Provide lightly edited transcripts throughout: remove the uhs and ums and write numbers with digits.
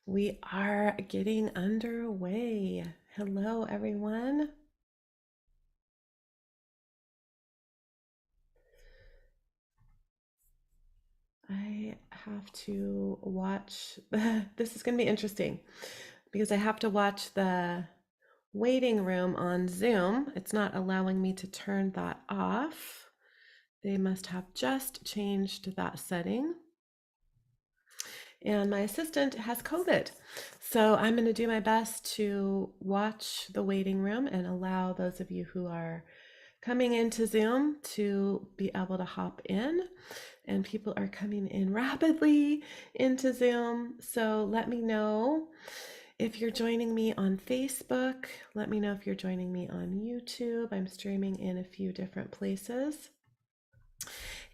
We are getting underway. Hello, everyone. I have to watch, this is going to be interesting because I have to watch the waiting room on Zoom. It's not allowing me to turn that off. They must have just changed that setting. And my assistant has COVID. So I'm going to do my best to watch the waiting room and allow those of you who are coming into Zoom to be able to hop in. And people are coming in rapidly into Zoom. So let me know if you're joining me on Facebook. Let me know if you're joining me on YouTube. I'm streaming in a few different places.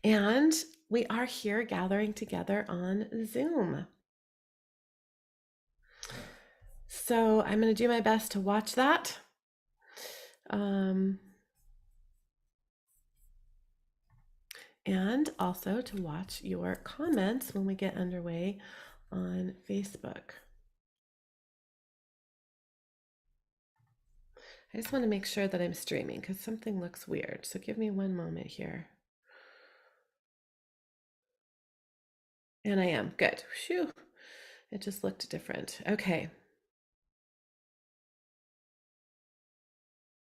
And we are here gathering together on Zoom. So I'm going to do my best to watch that. And also to watch your comments when we get underway on Facebook. I just want to make sure that I'm streaming because something looks weird. So give me one moment here. And I am. Good. Phew. It just looked different. Okay.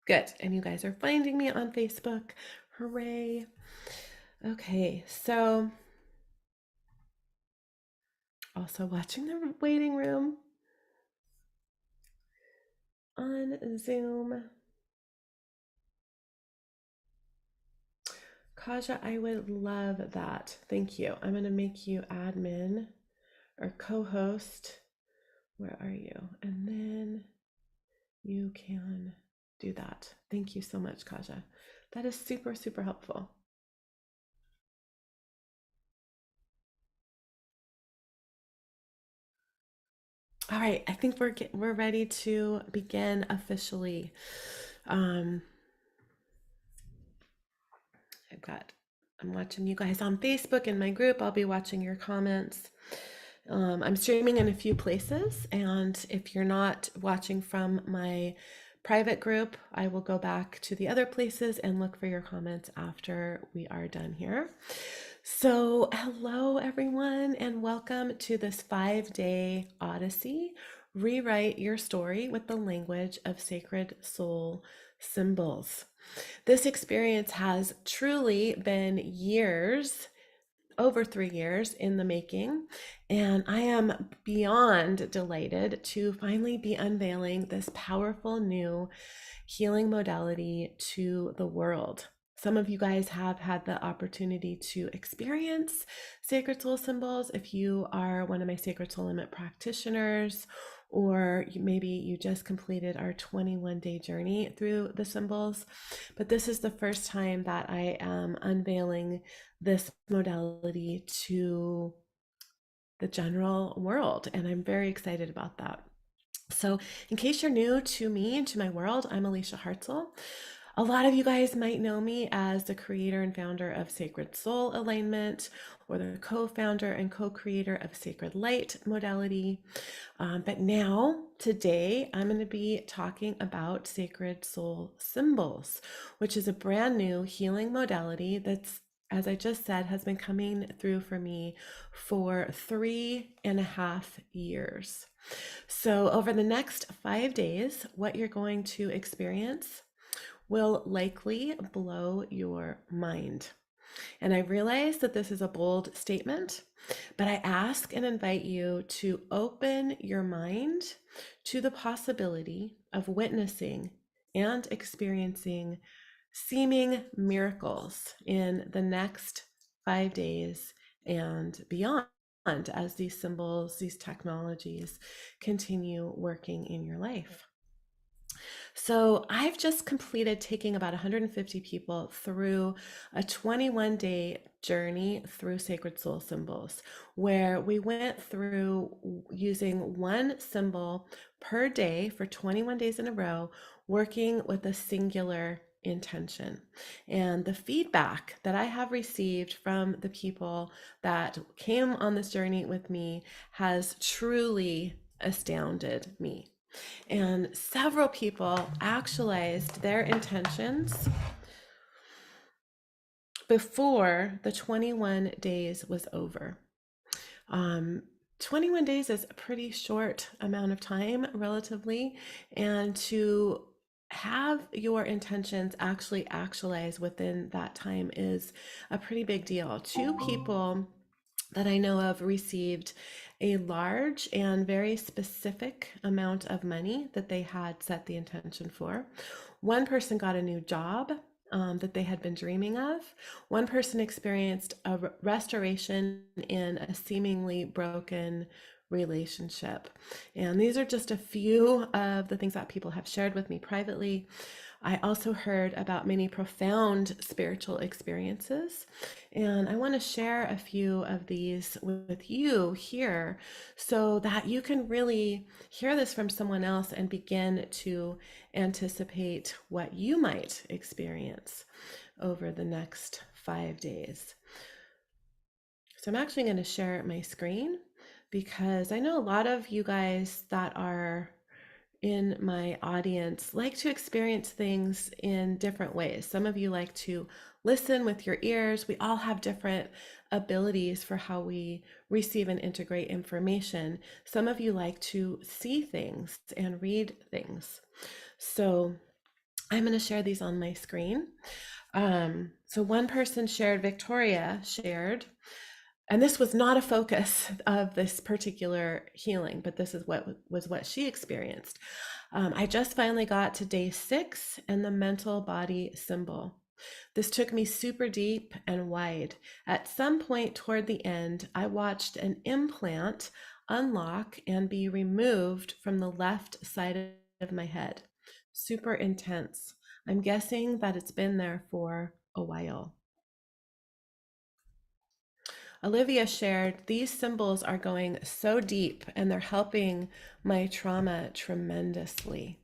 Good. And you guys are finding me on Facebook. Hooray. Okay. So also watching the waiting room on Zoom. Kaja, I would love that. Thank you. I'm going to make you admin or co-host. Where are you? And then you can do that. Thank you so much, Kaja. That is super, super helpful. All right, I think we're ready to begin officially. I'm watching you guys on Facebook in my group. I'll be watching your comments. I'm streaming in a few places, and if you're not watching from my private group, I will go back to the other places and look for your comments after we are done here. So, hello everyone, and welcome to this 5-day Odyssey. Rewrite your story with the language of sacred soul symbols. This experience has truly been years, over 3 years in the making, and I am beyond delighted to finally be unveiling this powerful new healing modality to the world. Some of you guys have had the opportunity to experience sacred soul symbols if you are one of my sacred soul limit practitioners, or maybe you just completed our 21-day journey through the symbols. But this is the first time that I am unveiling this modality to the general world, and I'm very excited about that. So, in case you're new to me and to my world, I'm Elysia Hartzell. A lot of you guys might know me as the creator and founder of Sacred Soul Alignment, or the co-founder and co-creator of Sacred Light modality. But now, today, I'm going to be talking about Sacred Soul Symbols, which is a brand new healing modality that's, as I just said, has been coming through for me for 3.5 years. So over the next 5 days, what you're going to experience will likely blow your mind. And I realize that this is a bold statement, but I ask and invite you to open your mind to the possibility of witnessing and experiencing seeming miracles in the next 5 days and beyond, as these symbols, these technologies continue working in your life. So I've just completed taking about 150 people through a 21-day journey through sacred soul symbols, where we went through using one symbol per day for 21 days in a row, working with a singular intention. And the feedback that I have received from the people that came on this journey with me has truly astounded me. And several people actualized their intentions before the 21 days was over. Um, 21 days is a pretty short amount of time, relatively, and to have your intentions actually actualize within that time is a pretty big deal. Two people that I know of received a large and very specific amount of money that they had set the intention for. One person got a new job that they had been dreaming of. One person experienced a restoration in a seemingly broken relationship. And these are just a few of the things that people have shared with me privately. I also heard about many profound spiritual experiences, and I want to share a few of these with you here so that you can really hear this from someone else and begin to anticipate what you might experience over the next 5 days. So I'm actually going to share my screen because I know a lot of you guys that are in my audience like to experience things in different ways. Some of you like to listen with your ears. We all have different abilities for how we receive and integrate information. Some of you like to see things and read things. So I'm going to share these on my screen. So one person shared, Victoria shared, and this was not a focus of this particular healing, but this is what she experienced. I just finally got to day 6 and the mental body symbol. This took me super deep and wide. At some point toward the end, I watched an implant unlock and be removed from the left side of my head. Super intense. I'm guessing that it's been there for a while. Olivia shared, these symbols are going so deep and they're helping my trauma tremendously.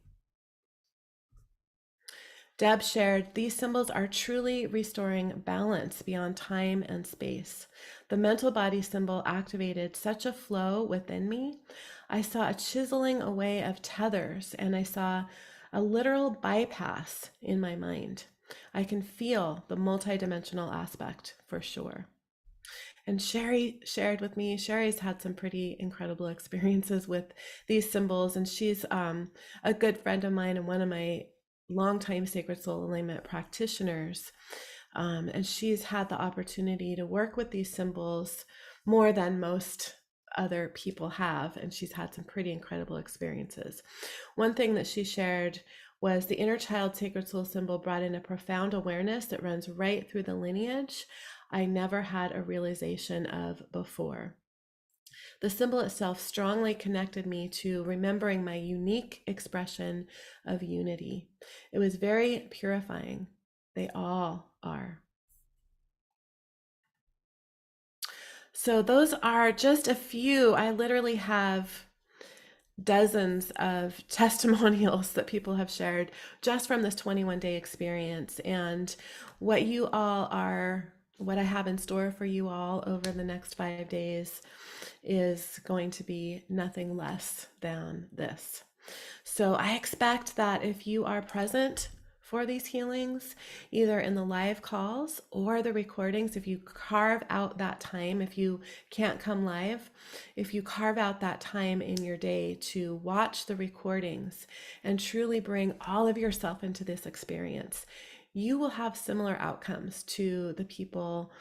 Deb shared, these symbols are truly restoring balance beyond time and space. The mental body symbol activated such a flow within me. I saw a chiseling away of tethers and I saw a literal bypass in my mind. I can feel the multidimensional aspect for sure. And Sherry shared with me, Sherry's had some pretty incredible experiences with these symbols, and she's a good friend of mine and one of my longtime Sacred Soul Alignment practitioners. And she's had the opportunity to work with these symbols more than most other people have, and she's had some pretty incredible experiences. One thing that she shared was the inner child sacred soul symbol brought in a profound awareness that runs right through the lineage I never had a realization of before. The symbol itself strongly connected me to remembering my unique expression of unity. It was very purifying. They all are. So those are just a few. I literally have dozens of testimonials that people have shared just from this 21-day experience. And what I have in store for you all over the next 5 days is going to be nothing less than this. So I expect that if you are present for these healings, either in the live calls or the recordings, if you carve out that time, if you can't come live, if you carve out that time in your day to watch the recordings and truly bring all of yourself into this experience, you will have similar outcomes to the people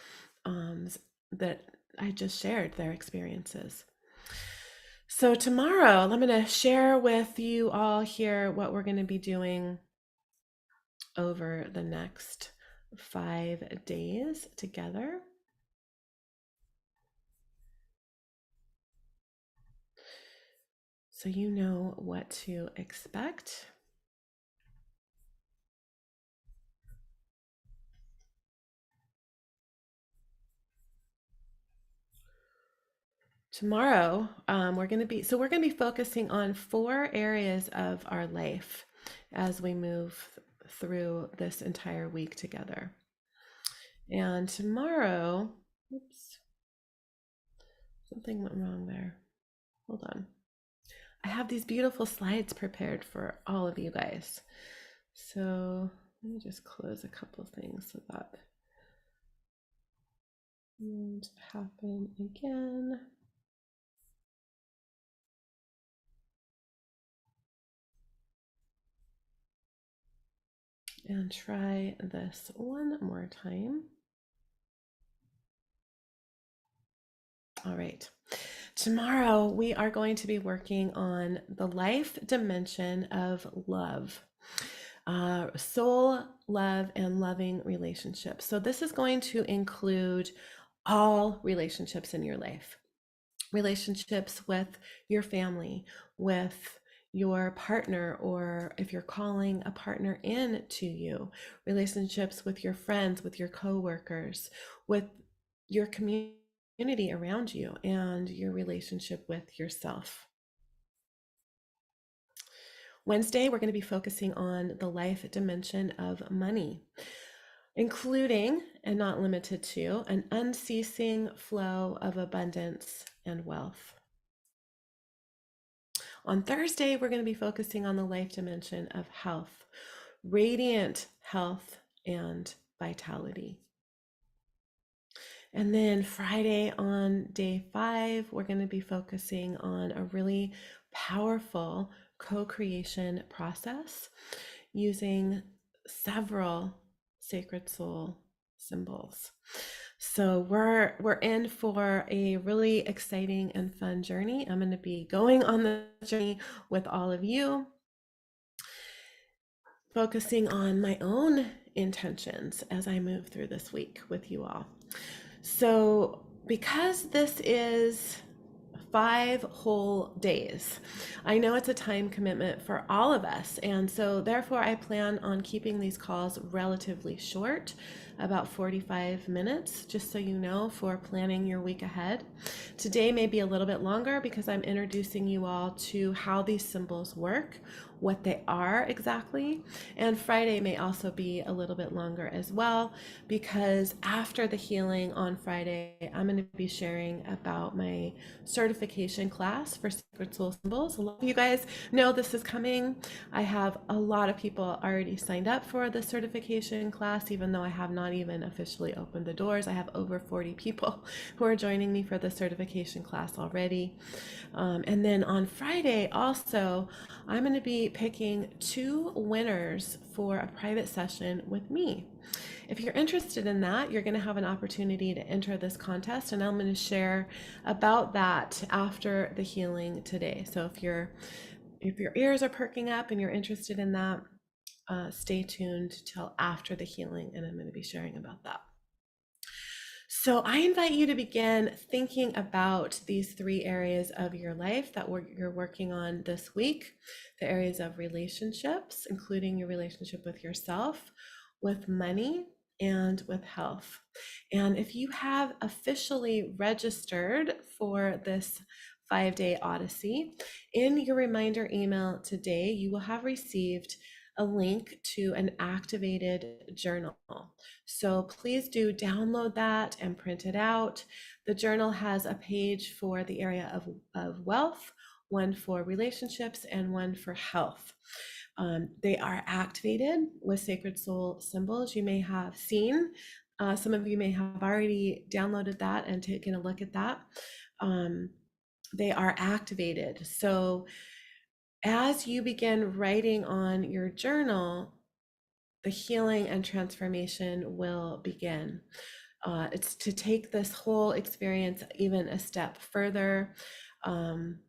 that I just shared their experiences. So tomorrow, I'm going to share with you all here what we're going to be doing over the next 5 days together. So you know what to expect. Tomorrow, we're going to be focusing on 4 areas of our life as we move through this entire week together. And tomorrow, oops, something went wrong there. Hold on. I have these beautiful slides prepared for all of you guys. So let me just close a couple things so that won't happen again. And try this one more time. All right. Tomorrow, we are going to be working on the life dimension of love, soul, love, and loving relationships. So, this is going to include all relationships in your life, relationships with your family, with your partner, or if you're calling a partner in to you, relationships with your friends, with your coworkers, with your community around you, and your relationship with yourself. Wednesday, we're going to be focusing on the life dimension of money, including and not limited to an unceasing flow of abundance and wealth. On Thursday, we're going to be focusing on the life dimension of health, radiant health and vitality. And then Friday on day 5, we're going to be focusing on a really powerful co-creation process using several sacred soul symbols. So we're in for a really exciting and fun journey. I'm going to be going on the journey with all of you, focusing on my own intentions as I move through this week with you all. So because this is 5 whole days, I know it's a time commitment for all of us. And so therefore I plan on keeping these calls relatively short, about 45 minutes, just so you know, for planning your week ahead. Today may be a little bit longer because I'm introducing you all to how these symbols work, what they are exactly. And Friday may also be a little bit longer as well, because after the healing on Friday, I'm going to be sharing about my certification class for Sacred Soul Symbols. A lot of you guys know this is coming. I have a lot of people already signed up for the certification class, even though I have not even officially opened the doors. I have over 40 people who are joining me for the certification class already. And then on Friday also, I'm going to be picking 2 winners for a private session with me. If you're interested in that, you're going to have an opportunity to enter this contest, and I'm going to share about that after the healing today. So if your ears are perking up and you're interested in that, stay tuned till after the healing, and I'm going to be sharing about that. So I invite you to begin thinking about these 3 areas of your life that you're working on this week. The areas of relationships, including your relationship with yourself, with money, and with health. And if you have officially registered for this 5-day Odyssey, in your reminder email today, you will have received a link to an activated journal. So please do download that and print it out. The journal has a page for the area of wealth, one for relationships, and one for health. They are activated with sacred soul symbols. You may have seen, some of you may have already downloaded that and taken a look at that. They are activated. So as you begin writing on your journal, the healing and transformation will begin. It's to take this whole experience even a step further, and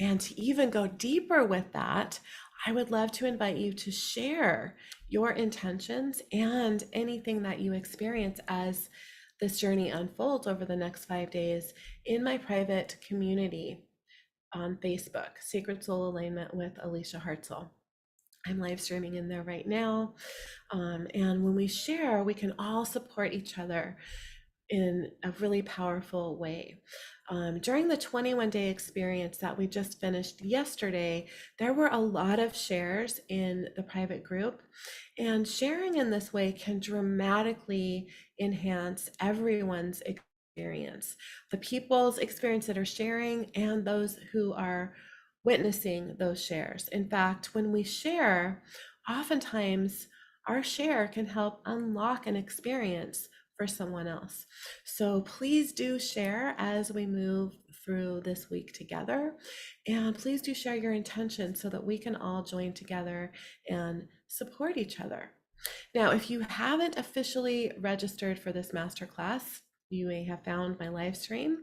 to even go deeper with that. I would love to invite you to share your intentions and anything that you experience as this journey unfolds over the next 5 days in my private community on Facebook, Sacred Soul Alignment with Elysia Hartzell. I'm live streaming in there right now. And when we share, we can all support each other in a really powerful way. During the 21-day experience that we just finished yesterday, there were a lot of shares in the private group, and sharing in this way can dramatically enhance everyone's experience. The people's experience that are sharing and those who are witnessing those shares. In fact, when we share, oftentimes our share can help unlock an experience for someone else. So please do share as we move through this week together. And please do share your intention so that we can all join together and support each other. Now, if you haven't officially registered for this masterclass, you may have found my live stream.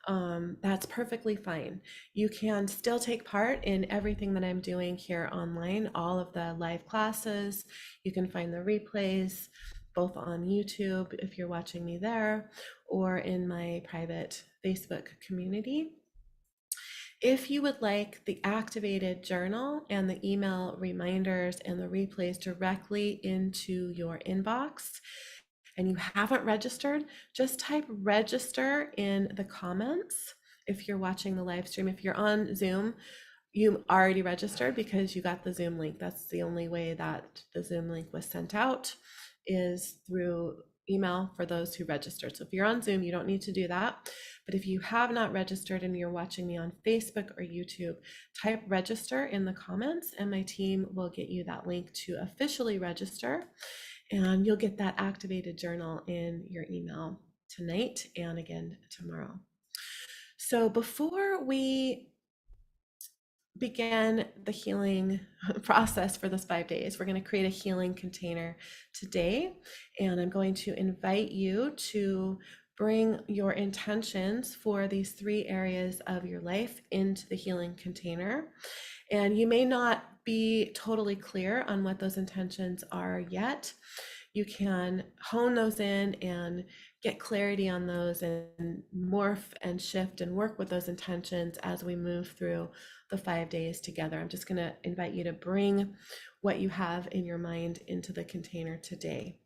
That's perfectly fine. You can still take part in everything that I'm doing here online, all of the live classes. You can find the replays both on YouTube if you're watching me there, or in my private Facebook community. If you would like the activated journal and the email reminders and the replays directly into your inbox, and you haven't registered, just type register in the comments if you're watching the live stream. If you're on Zoom, you already registered because you got the Zoom link. That's the only way that the Zoom link was sent out, is through email for those who registered. So if you're on Zoom, you don't need to do that. But if you have not registered and you're watching me on Facebook or YouTube, type register in the comments and my team will get you that link to officially register. And you'll get that activated journal in your email tonight and again tomorrow. So before we begin the healing process for this 5 days, we're going to create a healing container today. And I'm going to invite you to bring your intentions for these 3 areas of your life into the healing container. And you may not be totally clear on what those intentions are yet. You can hone those in and get clarity on those and morph and shift and work with those intentions as we move through the 5 days together. I'm just going to invite you to bring what you have in your mind into the container today.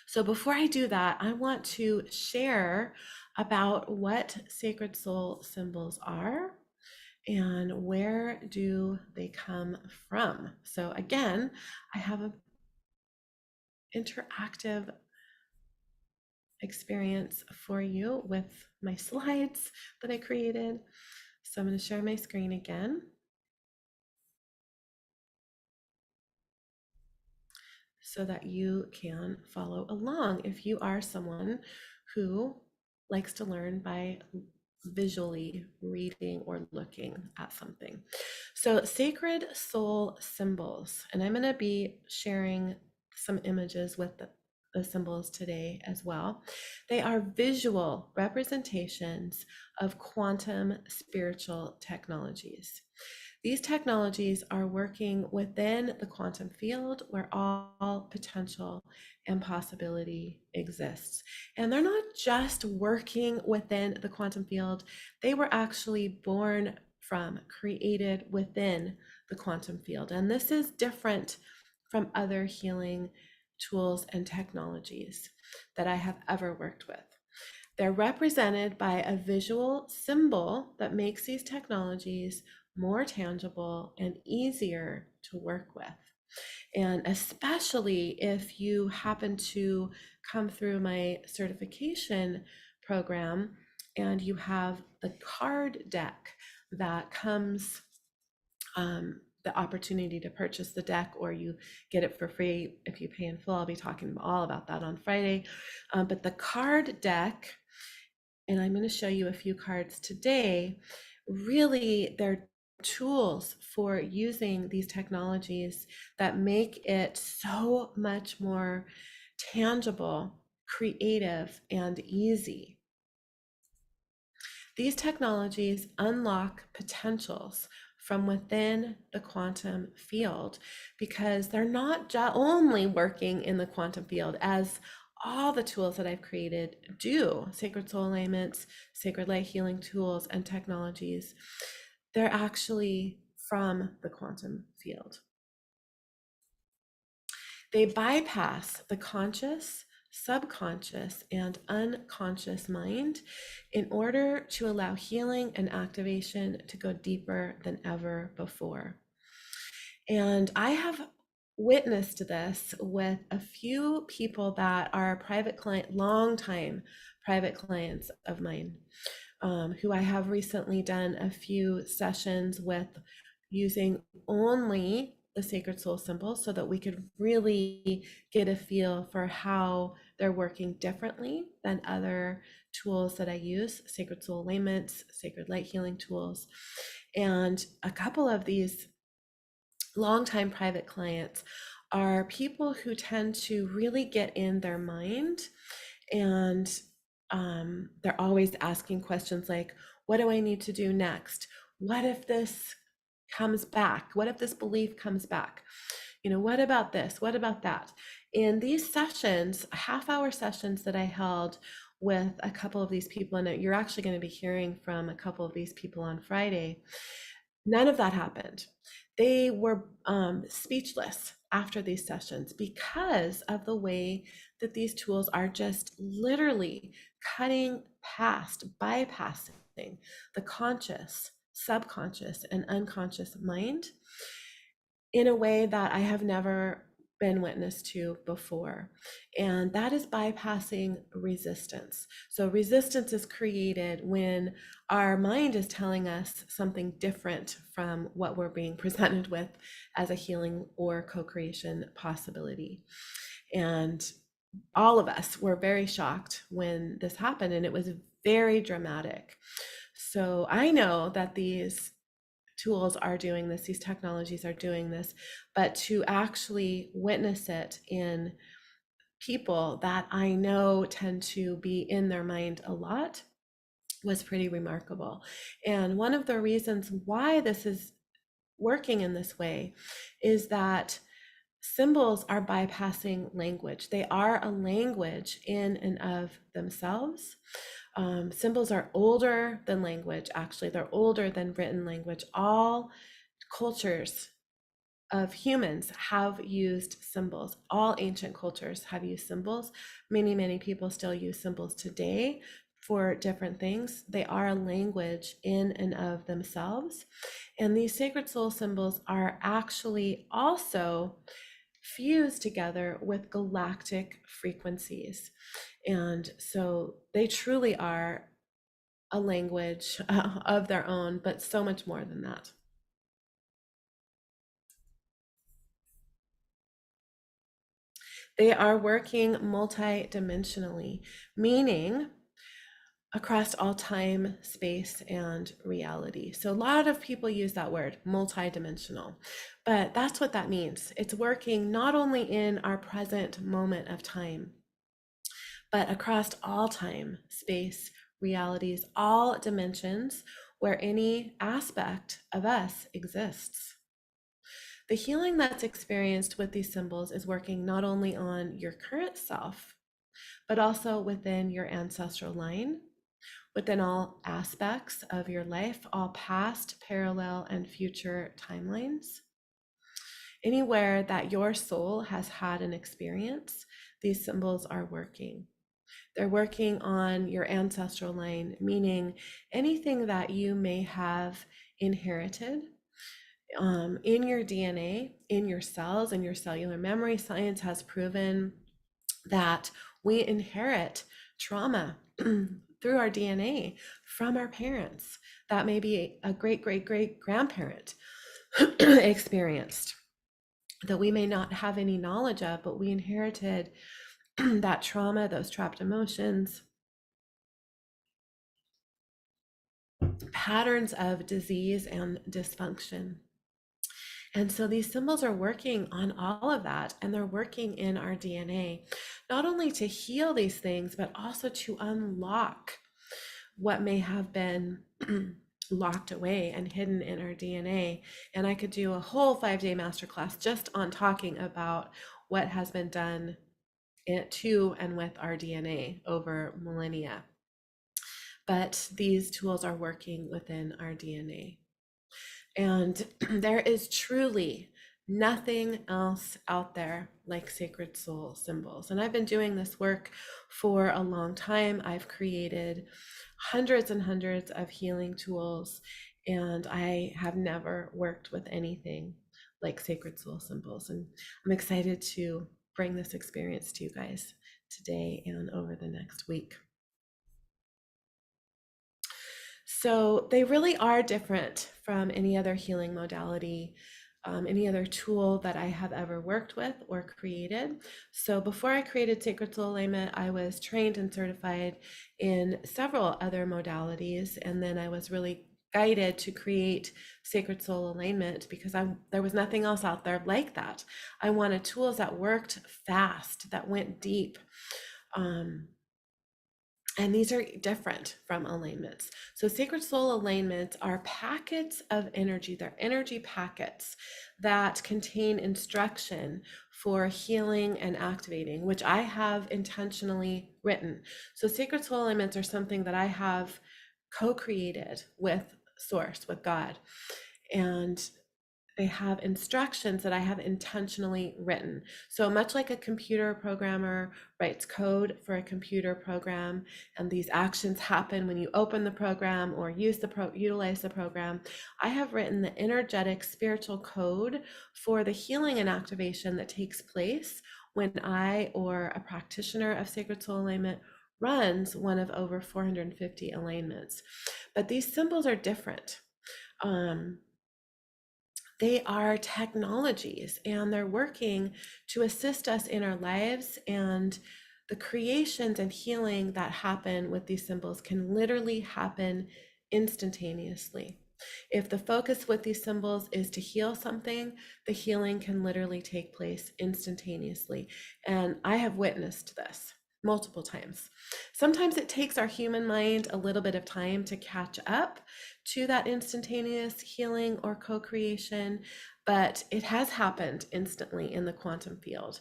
So before I do that, I want to share about what sacred soul symbols are and where do they come from. So again, I have an interactive experience for you with my slides that I created. So I'm going to share my screen again so that you can follow along if you are someone who likes to learn by visually reading or looking at something. So sacred soul symbols, and I'm going to be sharing some images with the symbols today as well. They are visual representations of quantum spiritual technologies. These technologies are working within the quantum field where all potential and possibility exists. And they're not just working within the quantum field, they were actually born from, created within the quantum field. And this is different from other healing tools and technologies that I have ever worked with. They're represented by a visual symbol that makes these technologies more tangible and easier to work with. And especially if you happen to come through my certification program and you have the card deck that comes, the opportunity to purchase the deck, or you get it for free if you pay in full. I'll be talking all about that on Friday. But the card deck, and I'm going to show you a few cards today, really they're tools for using these technologies that make it so much more tangible, creative, and easy. These technologies unlock potentials from within the quantum field because they're not only working in the quantum field as all the tools that I've created do, sacred soul alignments, sacred light healing tools, and technologies. They're actually from the quantum field. They bypass the conscious, subconscious, and unconscious mind in order to allow healing and activation to go deeper than ever before. And I have witnessed this with a few people that are private client, long time private clients of mine. who I have recently done a few sessions with using only the sacred soul symbols so that we could really get a feel for how they're working differently than other tools that I use, sacred soul alignments, sacred light healing tools. And a couple of these longtime private clients are people who tend to really get in their mind, and they're always asking questions like, what do I need to do next? What if this comes back? What if this belief comes back? What about this? What about that? In these sessions, half-hour sessions that I held with a couple of these people, and you're actually going to be hearing from a couple of these people on Friday, none of that happened. They were speechless after these sessions because of the way that these tools are just literally cutting past, bypassing the conscious, subconscious, and unconscious mind in a way that I have never been witness to before. And that is bypassing resistance. So resistance is created when our mind is telling us something different from what we're being presented with as a healing or co-creation possibility. And all of us were very shocked when this happened, and it was very dramatic. So I know that these tools are doing this, these technologies are doing this, but to actually witness it in people that I know tend to be in their mind a lot was pretty remarkable. And one of the reasons why this is working in this way is that symbols are bypassing language. They are a language in and of themselves. Symbols are older than language, actually. They're older than written language. All cultures of humans have used symbols. All ancient cultures have used symbols. Many, many people still use symbols today for different things. They are a language in and of themselves. And these sacred soul symbols are actually also fused together with galactic frequencies. And so they truly are a language of their own, but so much more than that. They are working multidimensionally, meaning across all time, space, and reality. So a lot of people use that word, multidimensional, but that's what that means. It's working not only in our present moment of time, but across all time, space, realities, all dimensions where any aspect of us exists. The healing that's experienced with these symbols is working not only on your current self, but also within your ancestral line, within all aspects of your life, all past, parallel, and future timelines. Anywhere that your soul has had an experience, these symbols are working. They're working on your ancestral line, meaning anything that you may have inherited in your DNA, in your cells, in your cellular memory. Science has proven that we inherit trauma through our DNA from our parents. That may be a great, great, great grandparent experienced that we may not have any knowledge of, but we inherited that trauma, those trapped emotions, patterns of disease and dysfunction. And so these symbols are working on all of that, and they're working in our DNA, not only to heal these things, but also to unlock what may have been locked away and hidden in our DNA. And I could do a whole 5-day masterclass just on talking about what has been done to and with our DNA over millennia. But these tools are working within our DNA. And there is truly nothing else out there like sacred soul symbols. And I've been doing this work for a long time. I've created hundreds and hundreds of healing tools, and I have never worked with anything like sacred soul symbols. And I'm excited to bring this experience to you guys today and over the next week. So they really are different from any other healing modality, any other tool that I have ever worked with or created. So before I created Sacred Soul Alignment, I was trained and certified in several other modalities, and then I was really guided to create Sacred Soul Alignment because there was nothing else out there like that. I wanted tools that worked fast, that went deep. And these are different from alignments. So sacred soul alignments are packets of energy. They're energy packets that contain instruction for healing and activating, which I have intentionally written. So sacred soul alignments are something that I have co-created with Source, with God. And they have instructions that I have intentionally written. So much like a computer programmer writes code for a computer program, and these actions happen when you open the program or utilize the program, I have written the energetic spiritual code for the healing and activation that takes place when I or a practitioner of Sacred Soul Alignment runs one of over 450 alignments. But these symbols are different. They are technologies, and they're working to assist us in our lives, and the creations and healing that happen with these symbols can literally happen instantaneously. If the focus with these symbols is to heal something, the healing can literally take place instantaneously. And I have witnessed this multiple times. Sometimes it takes our human mind a little bit of time to catch up to that instantaneous healing or co-creation, but it has happened instantly in the quantum field.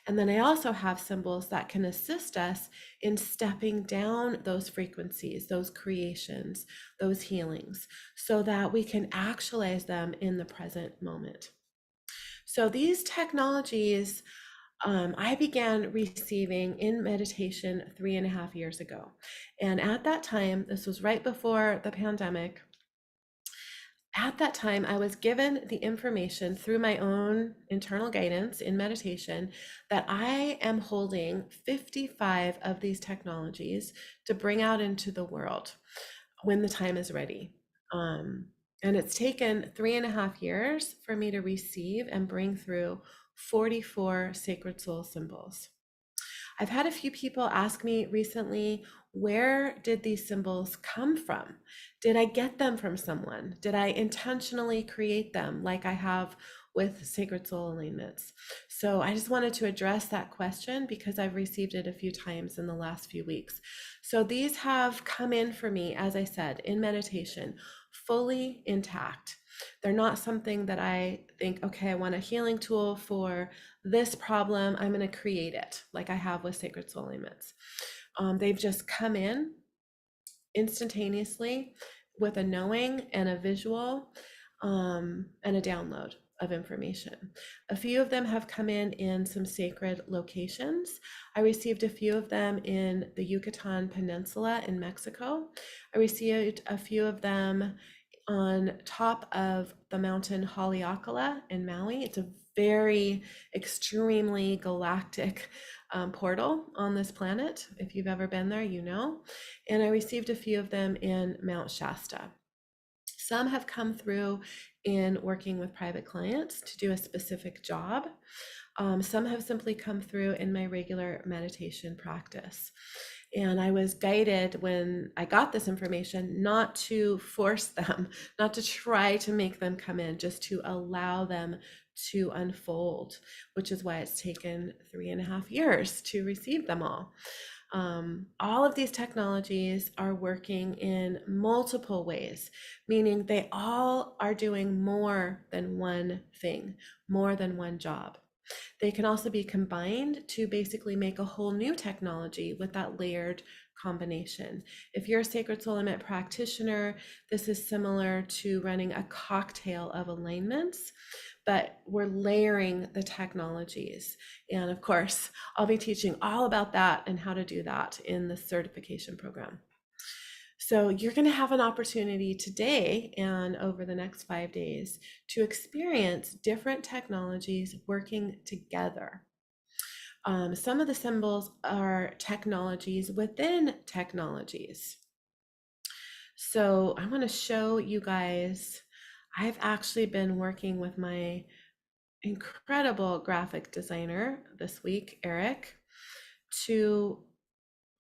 And then I also have symbols that can assist us in stepping down those frequencies, those creations, those healings, so that we can actualize them in the present moment. So these technologies I began receiving in meditation 3.5 years ago. And at that time, this was right before the pandemic. At that time, I was given the information through my own internal guidance in meditation that I am holding 55 of these technologies to bring out into the world when the time is ready. And it's taken 3.5 years for me to receive and bring through 44 sacred soul symbols. I've had a few people ask me recently, where did these symbols come from? Did I get them from someone? Did I intentionally create them like I have with sacred soul alignments? So I just wanted to address that question because I've received it a few times in the last few weeks. So these have come in for me, as I said, in meditation, fully intact. They're not something that I think, okay, I want a healing tool for this problem, I'm going to create it like I have with sacred soul alignments. They've just come in instantaneously with a knowing and a visual and a download of information. A few of them have come in some sacred locations. I received a few of them in the Yucatan Peninsula in Mexico. I received a few of them on top of the mountain Haleakala in Maui. It's a very extremely galactic portal on this planet. If you've ever been there, you know. And I received a few of them in Mount Shasta. Some have come through in working with private clients to do a specific job. Some have simply come through in my regular meditation practice. And I was guided when I got this information not to force them, not to try to make them come in, just to allow them to unfold, which is why it's taken 3.5 years to receive them all. All of these technologies are working in multiple ways, meaning they all are doing more than one thing, more than one job. They can also be combined to basically make a whole new technology with that layered combination. If you're a Sacred Soul Alignment practitioner, this is similar to running a cocktail of alignments, but we're layering the technologies. And of course, I'll be teaching all about that and how to do that in the certification program. So you're going to have an opportunity today and over the next 5 days to experience different technologies working together. Some of the symbols are technologies within technologies. So I want to show you guys, I've actually been working with my incredible graphic designer this week, Eric, to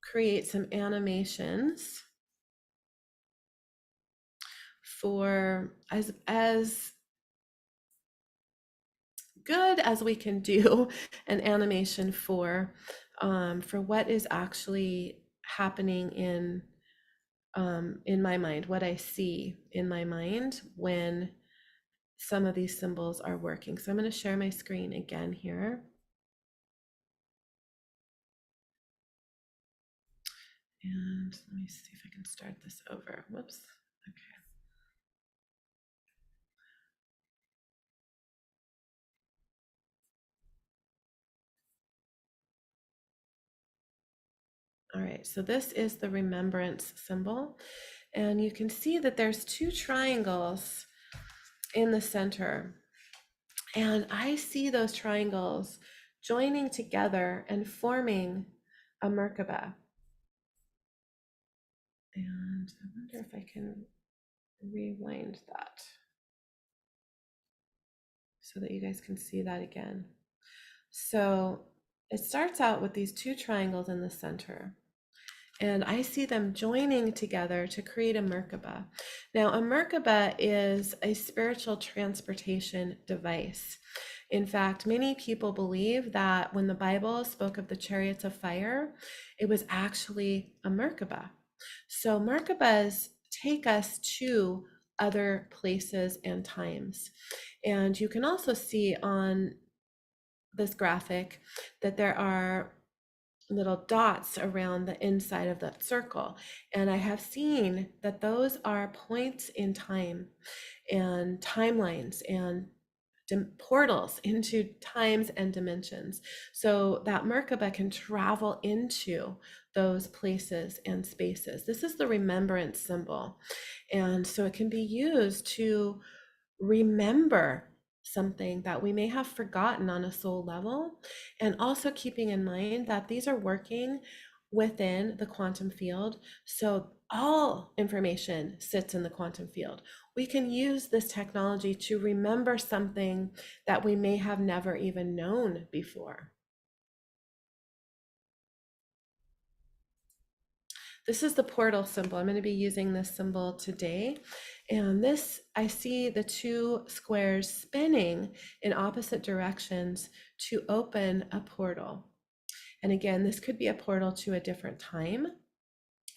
create some animations for as good as we can do an animation for what is actually happening in my mind, what I see in my mind when some of these symbols are working. So I'm going to share my screen again here. And let me see if I can start this over. Whoops. Okay. All right, so this is the remembrance symbol. And you can see that there's two triangles in the center. And I see those triangles joining together and forming a Merkaba. And I wonder if I can rewind that so that you guys can see that again. So it starts out with these two triangles in the center. And I see them joining together to create a Merkaba. Now, a Merkaba is a spiritual transportation device. In fact, many people believe that when the Bible spoke of the chariots of fire, it was actually a Merkaba. So Merkabas take us to other places and times. And you can also see on this graphic that there are little dots around the inside of that circle. And I have seen that those are points in time and timelines and portals into times and dimensions. So that Merkaba can travel into those places and spaces. This is the remembrance symbol. And so it can be used to remember something that we may have forgotten on a soul level, and also keeping in mind that these are working within the quantum field. So all information sits in the quantum field. We can use this technology to remember something that we may have never even known before. This is the portal symbol. I'm going to be using this symbol today. And this, I see the two squares spinning in opposite directions to open a portal. And again, this could be a portal to a different time,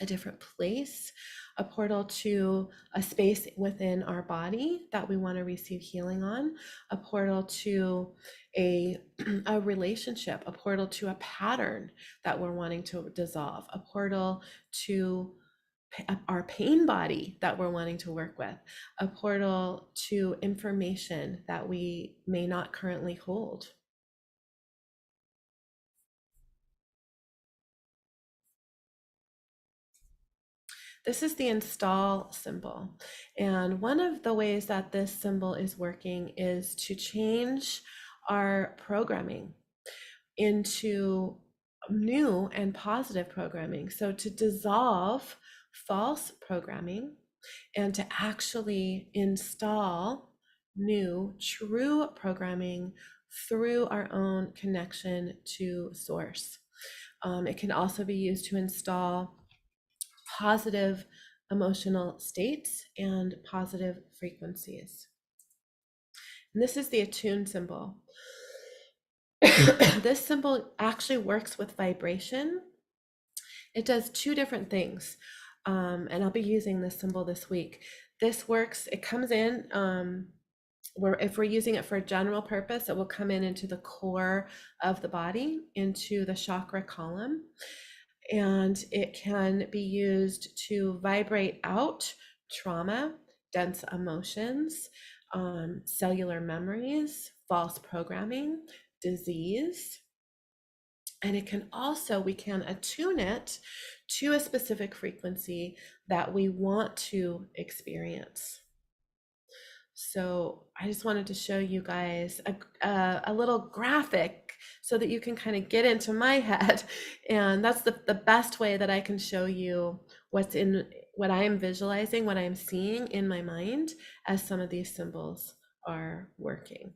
a different place, a portal to a space within our body that we want to receive healing on, a portal to a relationship, a portal to a pattern that we're wanting to dissolve, a portal to our pain body that we're wanting to work with, a portal to information that we may not currently hold. This is the install symbol. And one of the ways that this symbol is working is to change our programming into new and positive programming. So to dissolve false programming and to actually install new, true programming through our own connection to source. It can also be used to install positive emotional states and positive frequencies. And this is the attune symbol. This symbol actually works with vibration. It does two different things. And I'll be using this symbol this week. This works, it comes in, if we're using it for a general purpose, it will come in into the core of the body, into the chakra column. And it can be used to vibrate out trauma, dense emotions, cellular memories, false programming, disease. And it can also, we can attune it to a specific frequency that we want to experience. So I just wanted to show you guys a little graphic so that you can kind of get into my head. And that's the best way that I can show you what I am visualizing, what I'm seeing in my mind as some of these symbols are working.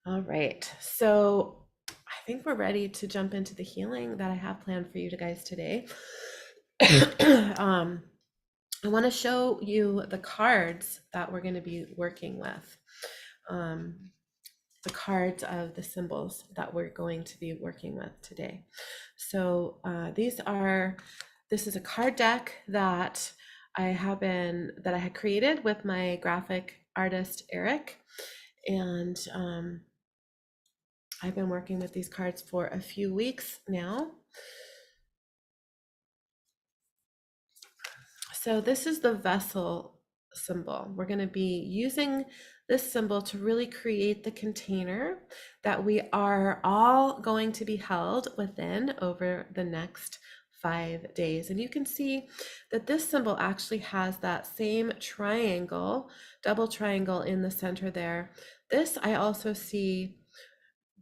All right, so I think we're ready to jump into the healing that I have planned for you guys today. I want to show you the cards that we're going to be working with. The cards of the symbols that we're going to be working with today. So this is a card deck that I had created with my graphic artist Eric, and I've been working with these cards for a few weeks now. So this is the vessel symbol. We're going to be using this symbol to really create the container that we are all going to be held within over the next 5 days. And you can see that this symbol actually has that same triangle, double triangle in the center there. This I also see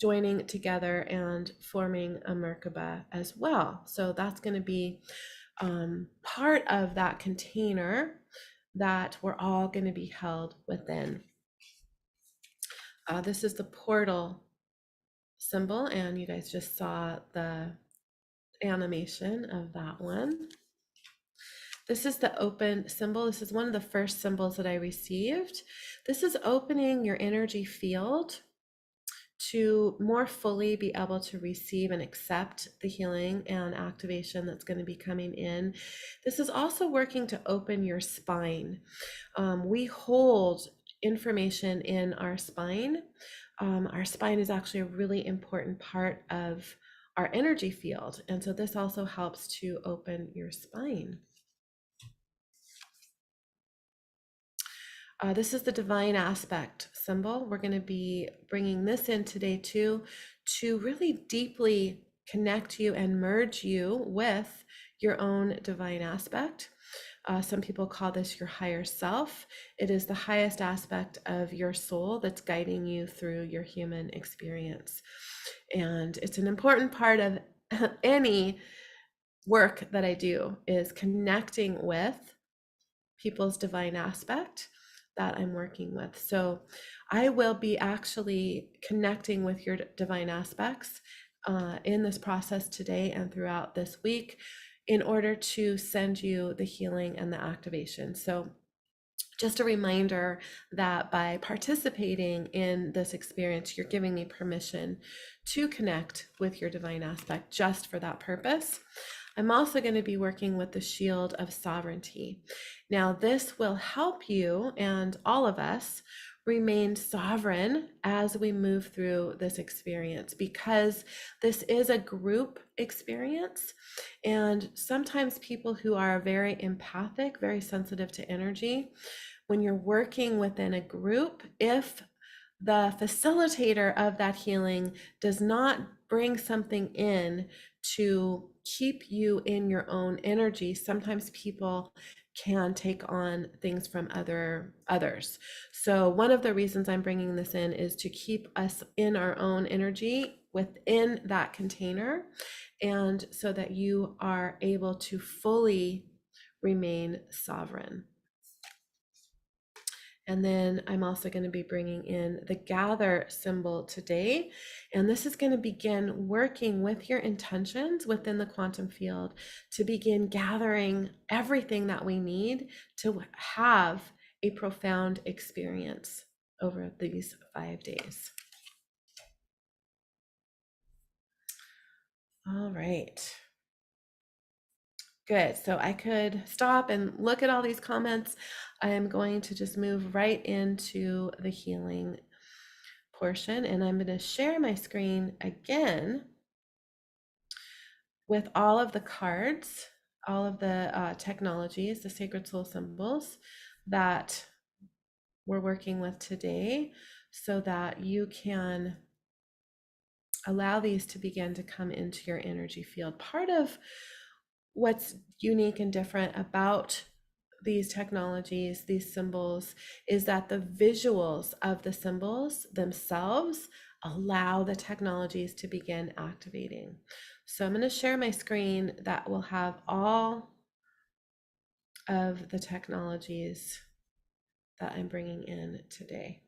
joining together and forming a Merkaba as well. So that's going to be part of that container that we're all going to be held within. This is the portal symbol, and you guys just saw the animation of that one. This is the open symbol. This is one of the first symbols that I received. This is opening your energy field to more fully be able to receive and accept the healing and activation that's going to be coming in. This is also working to open your spine. We hold information in our spine. Our spine is actually a really important part of our energy field. And so this also helps to open your spine. This is the divine aspect symbol. We're going to be bringing this in today too, to really deeply connect you and merge you with your own divine aspect. Some people call this your higher self. It is the highest aspect of your soul that's guiding you through your human experience. And it's an important part of any work that I do, is connecting with people's divine aspect that I'm working with. So I will be actually connecting with your divine aspects in this process today and throughout this week in order to send you the healing and the activation. So just a reminder that by participating in this experience, you're giving me permission to connect with your divine aspect just for that purpose. I'm also going to be working with the shield of sovereignty. Now, this will help you and all of us remain sovereign as we move through this experience, because this is a group experience. And sometimes people who are very empathic, very sensitive to energy, when you're working within a group, if the facilitator of that healing does not bring something in to keep you in your own energy, sometimes people can take on things from others. So one of the reasons I'm bringing this in is to keep us in our own energy within that container, and so that you are able to fully remain sovereign. And then I'm also going to be bringing in the gather symbol today. And this is going to begin working with your intentions within the quantum field to begin gathering everything that we need to have a profound experience over these 5 days. All right. Good. So I could stop and look at all these comments. I am going to just move right into the healing portion, and I'm going to share my screen again with all of the cards, all of the technologies, the sacred soul symbols that we're working with today, so that you can allow these to begin to come into your energy field. Part of what's unique and different about these technologies, these symbols, is that the visuals of the symbols themselves allow the technologies to begin activating. So I'm going to share my screen that will have all of the technologies that I'm bringing in today.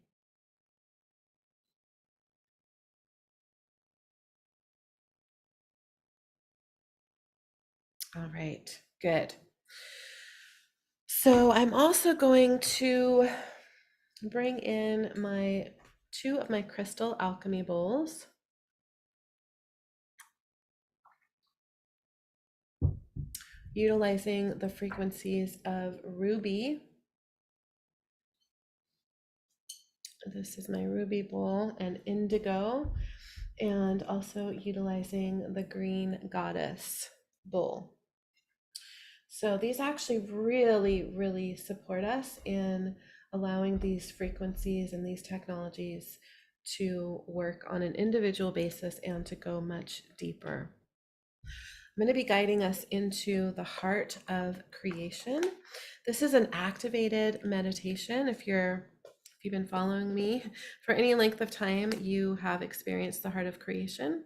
All right, good. So I'm also going to bring in my 2 of my crystal alchemy bowls. Utilizing the frequencies of ruby. This is my ruby bowl, and indigo, and also utilizing the green goddess bowl. So these actually really support us in allowing these frequencies and these technologies to work on an individual basis and to go much deeper. I'm going to be guiding us into the heart of creation. This is an activated meditation. If you've been following me for any length of time, you have experienced the heart of creation.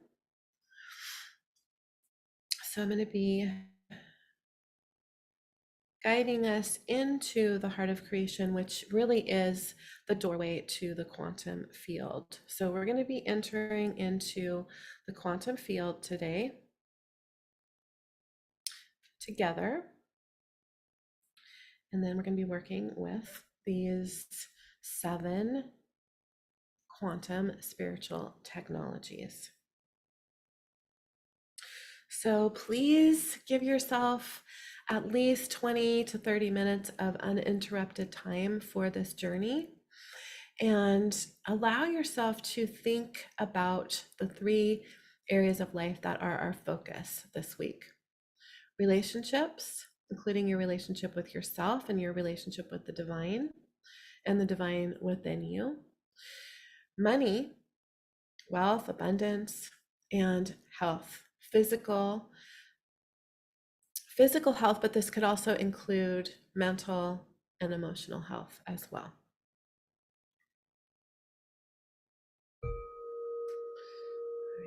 So I'm going to be guiding us into the heart of creation, which really is the doorway to the quantum field. So we're going to be entering into the quantum field today together. And then we're going to be working with these 7 quantum spiritual technologies. So please give yourself at least 20 to 30 minutes of uninterrupted time for this journey, and allow yourself to think about the 3 areas of life that are our focus this week. Relationships, including your relationship with yourself and your relationship with the divine and the divine within you. Money, wealth, abundance, and health. Physical health, but this could also include mental and emotional health as well. All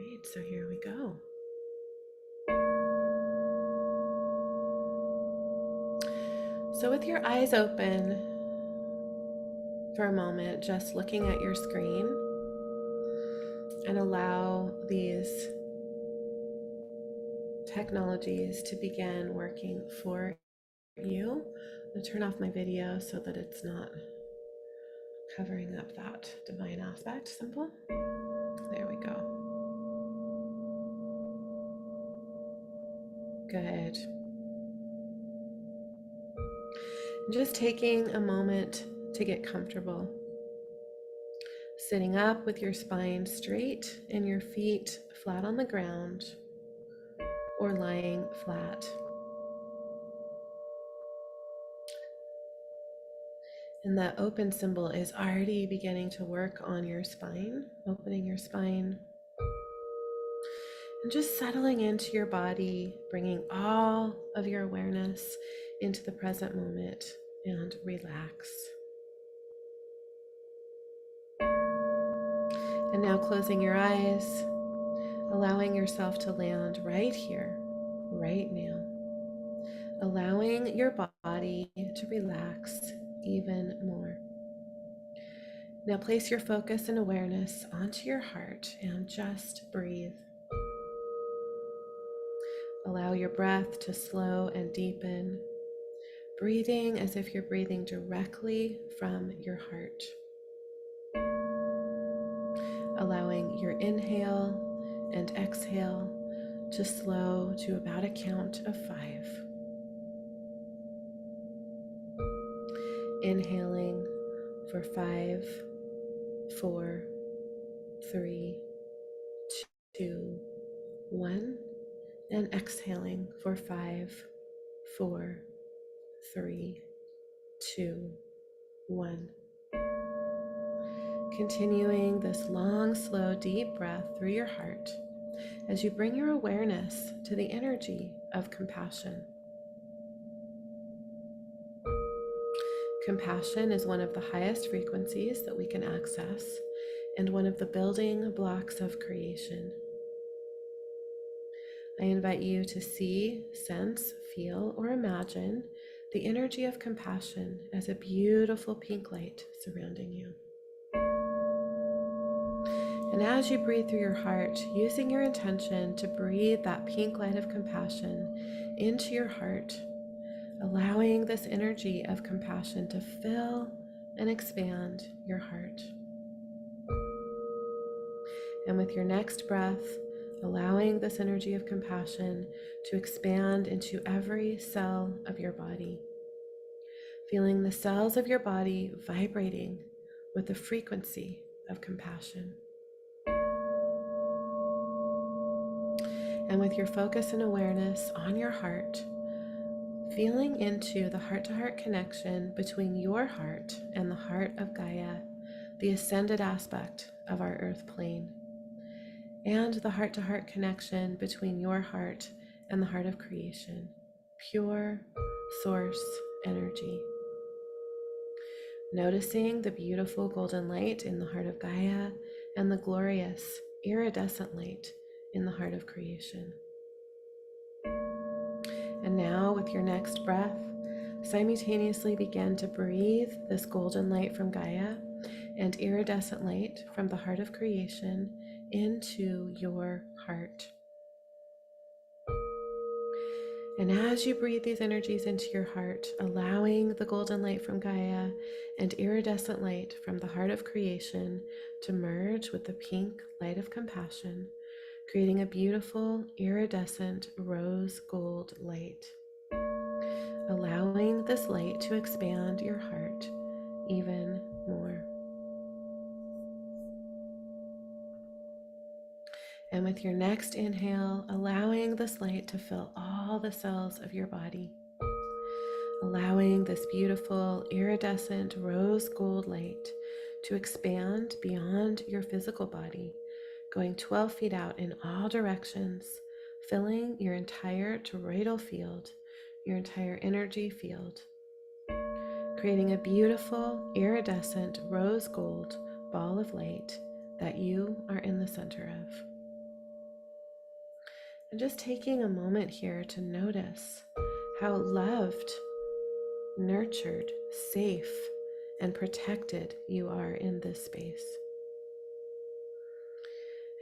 right, so here we go. So with your eyes open for a moment, just looking at your screen, and allow these technologies to begin working for you. I'm going to turn off my video so that it's not covering up that divine aspect symbol. There we go. Good. Just taking a moment to get comfortable. Sitting up with your spine straight and your feet flat on the ground, or lying flat. And that open symbol is already beginning to work on your spine, opening your spine. And just settling into your body, bringing all of your awareness into the present moment, and relax. And now closing your eyes, allowing yourself to land right here, right now. Allowing your body to relax even more. Now place your focus and awareness onto your heart and just breathe. Allow your breath to slow and deepen, breathing as if you're breathing directly from your heart. Allowing your inhale and exhale to slow to about a count of 5. Inhaling for 5, 4, 3, 2, 1, and exhaling for 5, 4, 3, 2, 1. Continuing this long, slow, deep breath through your heart as you bring your awareness to the energy of compassion. Compassion is one of the highest frequencies that we can access and one of the building blocks of creation. I invite you to see, sense, feel, or imagine the energy of compassion as a beautiful pink light surrounding you. And as you breathe through your heart, using your intention to breathe that pink light of compassion into your heart, allowing this energy of compassion to fill and expand your heart. And with your next breath, allowing this energy of compassion to expand into every cell of your body, feeling the cells of your body vibrating with the frequency of compassion. And with your focus and awareness on your heart, feeling into the heart-to-heart connection between your heart and the heart of Gaia, the ascended aspect of our earth plane, and the heart-to-heart connection between your heart and the heart of creation, pure source energy. Noticing the beautiful golden light in the heart of Gaia and the glorious iridescent light in the heart of creation. And now, with your next breath, simultaneously begin to breathe this golden light from Gaia and iridescent light from the heart of creation into your heart. And as you breathe these energies into your heart, allowing the golden light from Gaia and iridescent light from the heart of creation to merge with the pink light of compassion, creating a beautiful iridescent rose gold light. Allowing this light to expand your heart even more. And with your next inhale, allowing this light to fill all the cells of your body. Allowing this beautiful iridescent rose gold light to expand beyond your physical body, going 12 feet out in all directions, filling your entire toroidal field, your entire energy field, creating a beautiful iridescent rose gold ball of light that you are in the center of. And just taking a moment here to notice how loved, nurtured, safe, and protected you are in this space.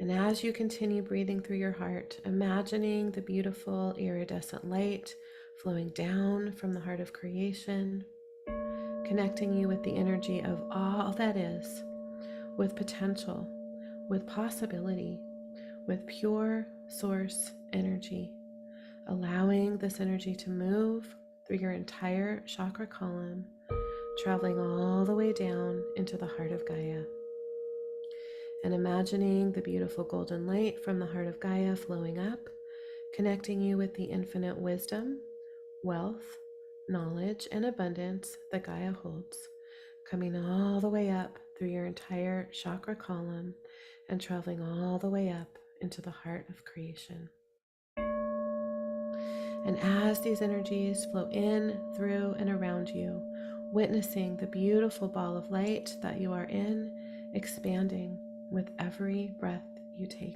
And as you continue breathing through your heart, imagining the beautiful iridescent light flowing down from the heart of creation, connecting you with the energy of all that is, with potential, with possibility, with pure source energy, allowing this energy to move through your entire chakra column, traveling all the way down into the heart of Gaia. And imagining the beautiful golden light from the heart of Gaia flowing up, connecting you with the infinite wisdom, wealth, knowledge, and abundance that Gaia holds, coming all the way up through your entire chakra column and traveling all the way up into the heart of creation. And as these energies flow in, through, and around you, witnessing the beautiful ball of light that you are in, expanding with every breath you take.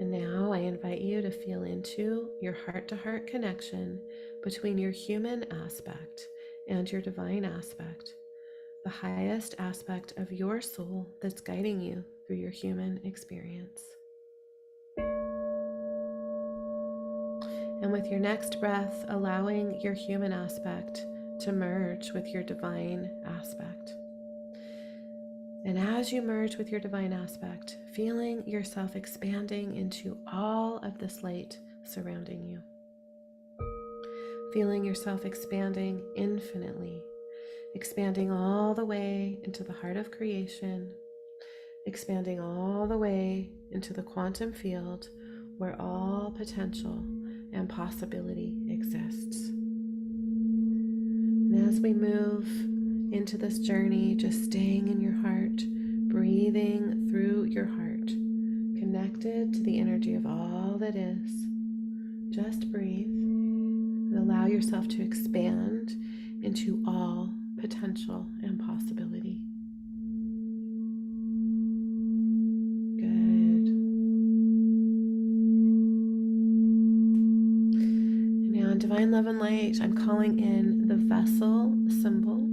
And now I invite you to feel into your heart-to-heart connection between your human aspect and your divine aspect, the highest aspect of your soul that's guiding you through your human experience. And with your next breath, allowing your human aspect to merge with your divine aspect. And as you merge with your divine aspect, feeling yourself expanding into all of this light surrounding you. Feeling yourself expanding infinitely, expanding all the way into the heart of creation, expanding all the way into the quantum field where all potential and possibility exists. And as we move into this journey, just staying in your heart, breathing through your heart, connected to the energy of all that is, Just breathe and allow yourself to expand into all potential and possibility. Good. And now in divine love and light, I'm calling in the vessel symbol,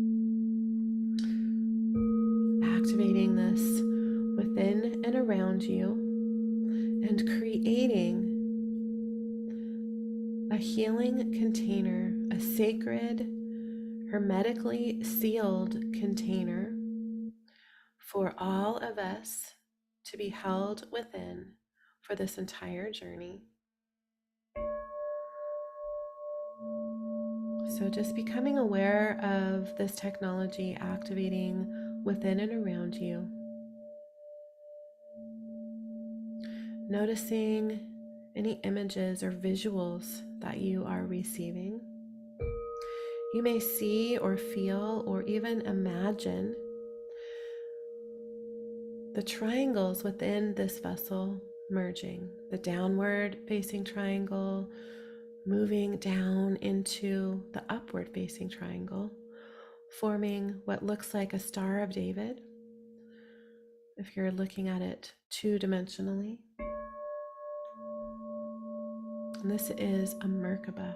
activating this within and around you, and creating a healing container, a sacred, hermetically sealed container for all of us to be held within for this entire journey. So just becoming aware of this technology activating within and around you. Noticing any images or visuals that you are receiving. You may see or feel or even imagine the triangles within this vessel merging, the downward facing triangle moving down into the upward facing triangle, forming what looks like a Star of David if you're looking at it two-dimensionally. And this is a Merkaba.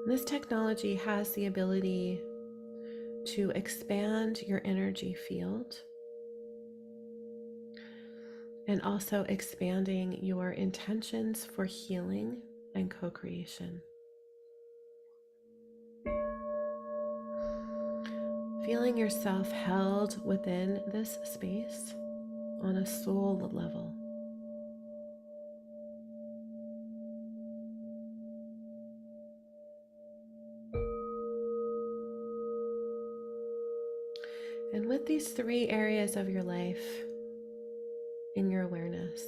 This technology has the ability to expand your energy field and also expanding your intentions for healing and co-creation. Feeling yourself held within this space on a soul level. And with these three areas of your life in your awareness,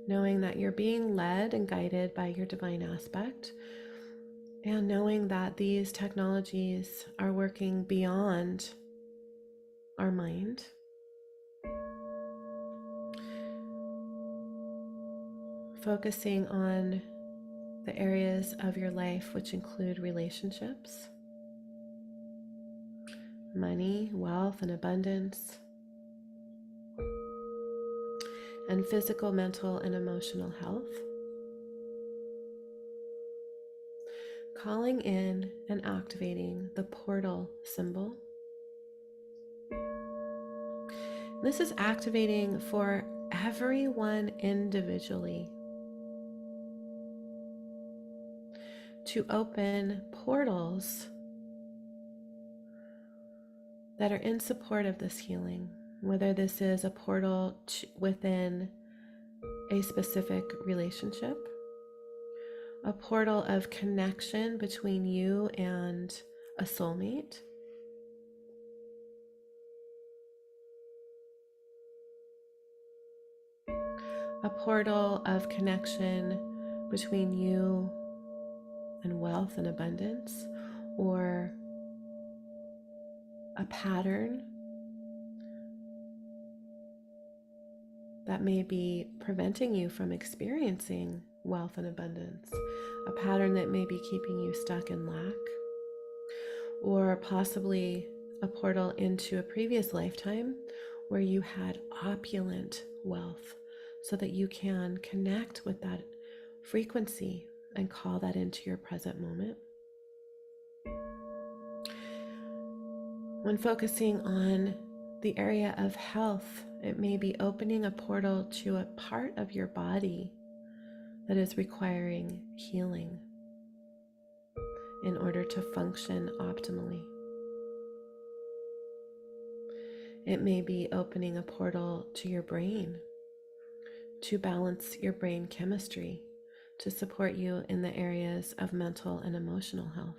knowing that you're being led and guided by your divine aspect, and knowing that these technologies are working beyond our mind, focusing on the areas of your life which include relationships, money, wealth, and abundance, and physical, mental, and emotional health. Calling in and activating the portal symbol. This is activating for everyone individually to open portals that are in support of this healing, whether this is a portal within a specific relationship, a portal of connection between you and a soulmate, a portal of connection between you and wealth and abundance, or a pattern that may be preventing you from experiencing wealth and abundance, a pattern that may be keeping you stuck in lack, or possibly a portal into a previous lifetime where you had opulent wealth so that you can connect with that frequency and call that into your present moment. When focusing on the area of health, it may be opening a portal to a part of your body that is requiring healing in order to function optimally. It may be opening a portal to your brain to balance your brain chemistry, to support you in the areas of mental and emotional health.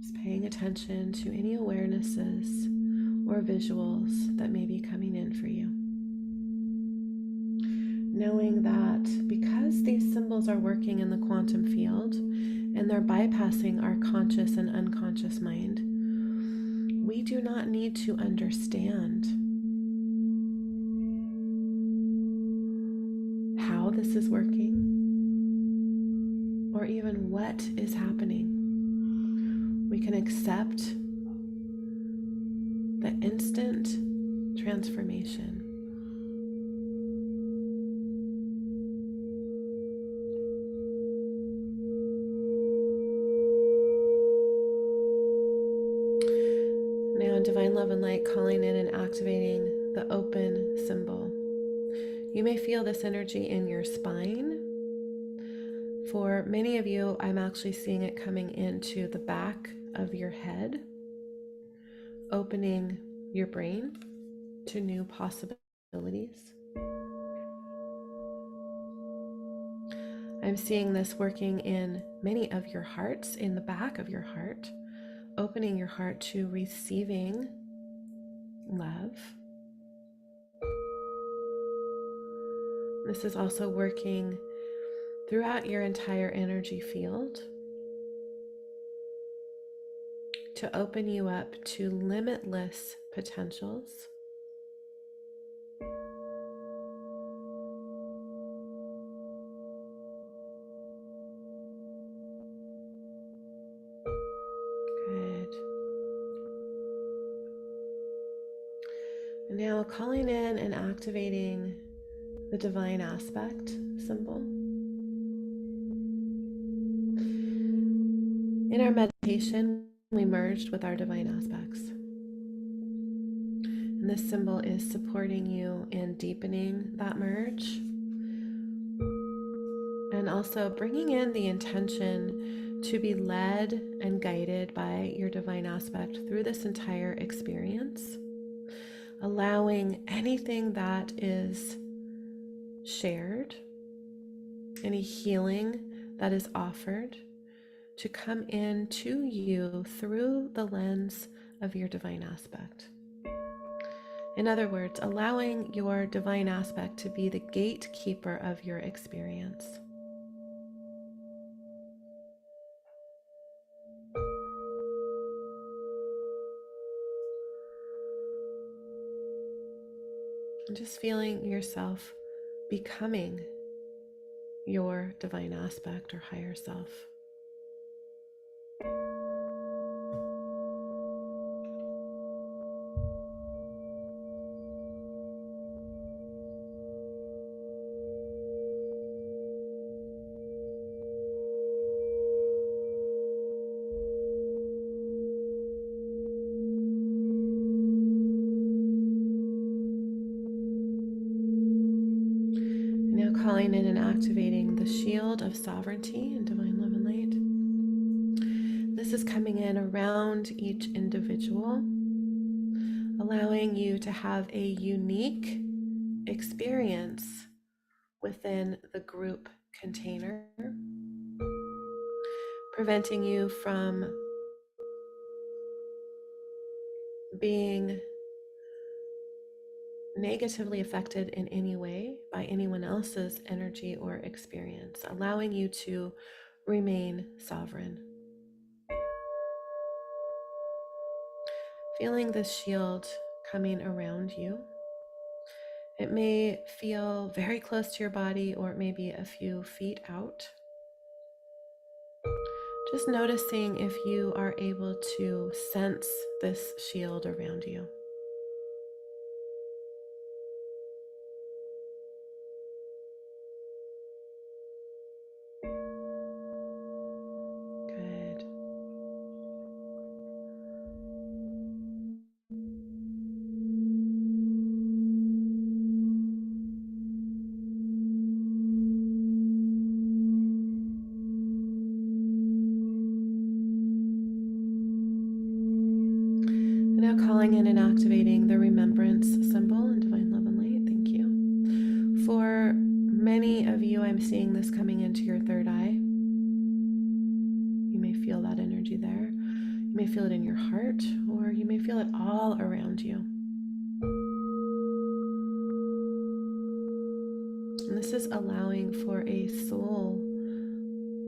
Just paying attention to any awarenesses or visuals that may be coming in for you. knowing that because these symbols are working in the quantum field and they're bypassing our conscious and unconscious mind, we do not need to understand how this is working or even what is happening. We can accept the instant transformation. Now in divine love and light, calling in and activating the open symbol. You may feel this energy in your spine. For many of you, I'm actually seeing it coming into the back of your head, opening your brain to new possibilities. I'm seeing this working in many of your hearts, in the back of your heart, opening your heart to receiving love. This is also working throughout your entire energy field to open you up to limitless potentials. Good. And now calling in and activating the divine aspect symbol. In our meditation, we merged with our divine aspects. And this symbol is supporting you in deepening that merge and also bringing in the intention to be led and guided by your divine aspect through this entire experience, allowing anything that is shared, any healing that is offered, to come into you through the lens of your divine aspect. In other words, allowing your divine aspect to be the gatekeeper of your experience. And just feeling yourself becoming your divine aspect or higher self. Now calling in and activating the shield of sovereignty and divine love and light. This is coming in around each individual, allowing you to have a unique experience within the group container, preventing you from being negatively affected in any way by anyone else's energy or experience, allowing you to remain sovereign. Feeling this shield coming around you. It may feel very close to your body, or it may be a few feet out. Just noticing if you are able to sense this shield around you. Good. Now calling in and activating the remembrance symbol and divine love and light. Thank you. For many of you, I'm seeing this coming into your third eye. You may feel that energy there. You may feel it in your heart, or you may feel it all around you. And this is allowing for a soul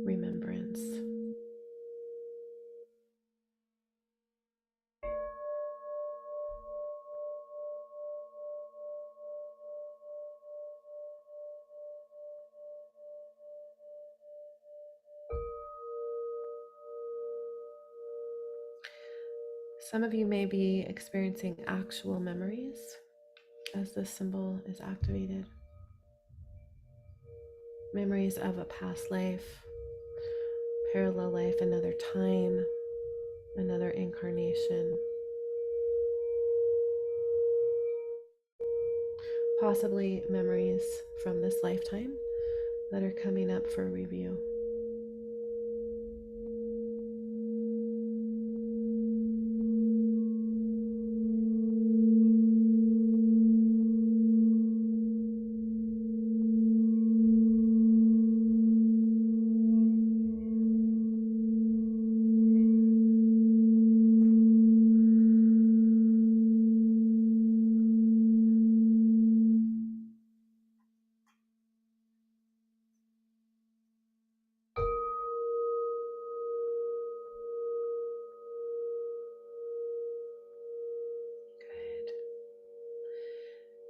remembrance. Some of you may be experiencing actual memories as this symbol is activated. Memories of a past life, parallel life, another time, another incarnation. Possibly memories from this lifetime that are coming up for review.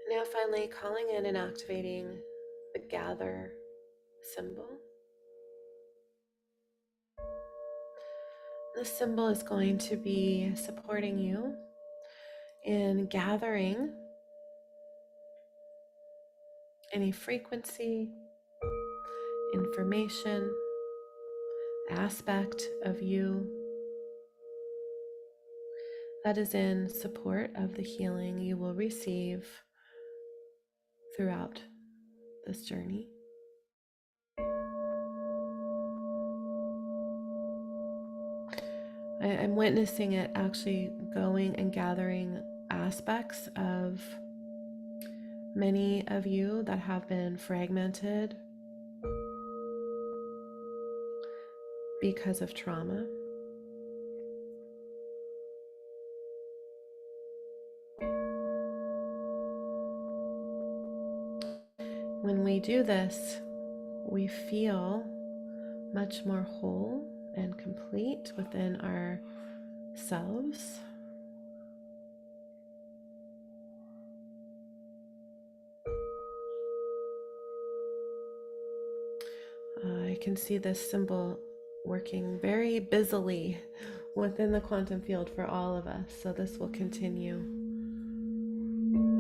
Good. Now finally calling in and activating the gather symbol. This symbol is going to be supporting you in gathering any frequency, information, aspect of you that is in support of the healing you will receive throughout this journey. I'm witnessing it actually going and gathering aspects of many of you that have been fragmented because of trauma. When we do this, we feel much more whole and complete within ourselves. I can see this symbol working very busily within the quantum field for all of us. So this will continue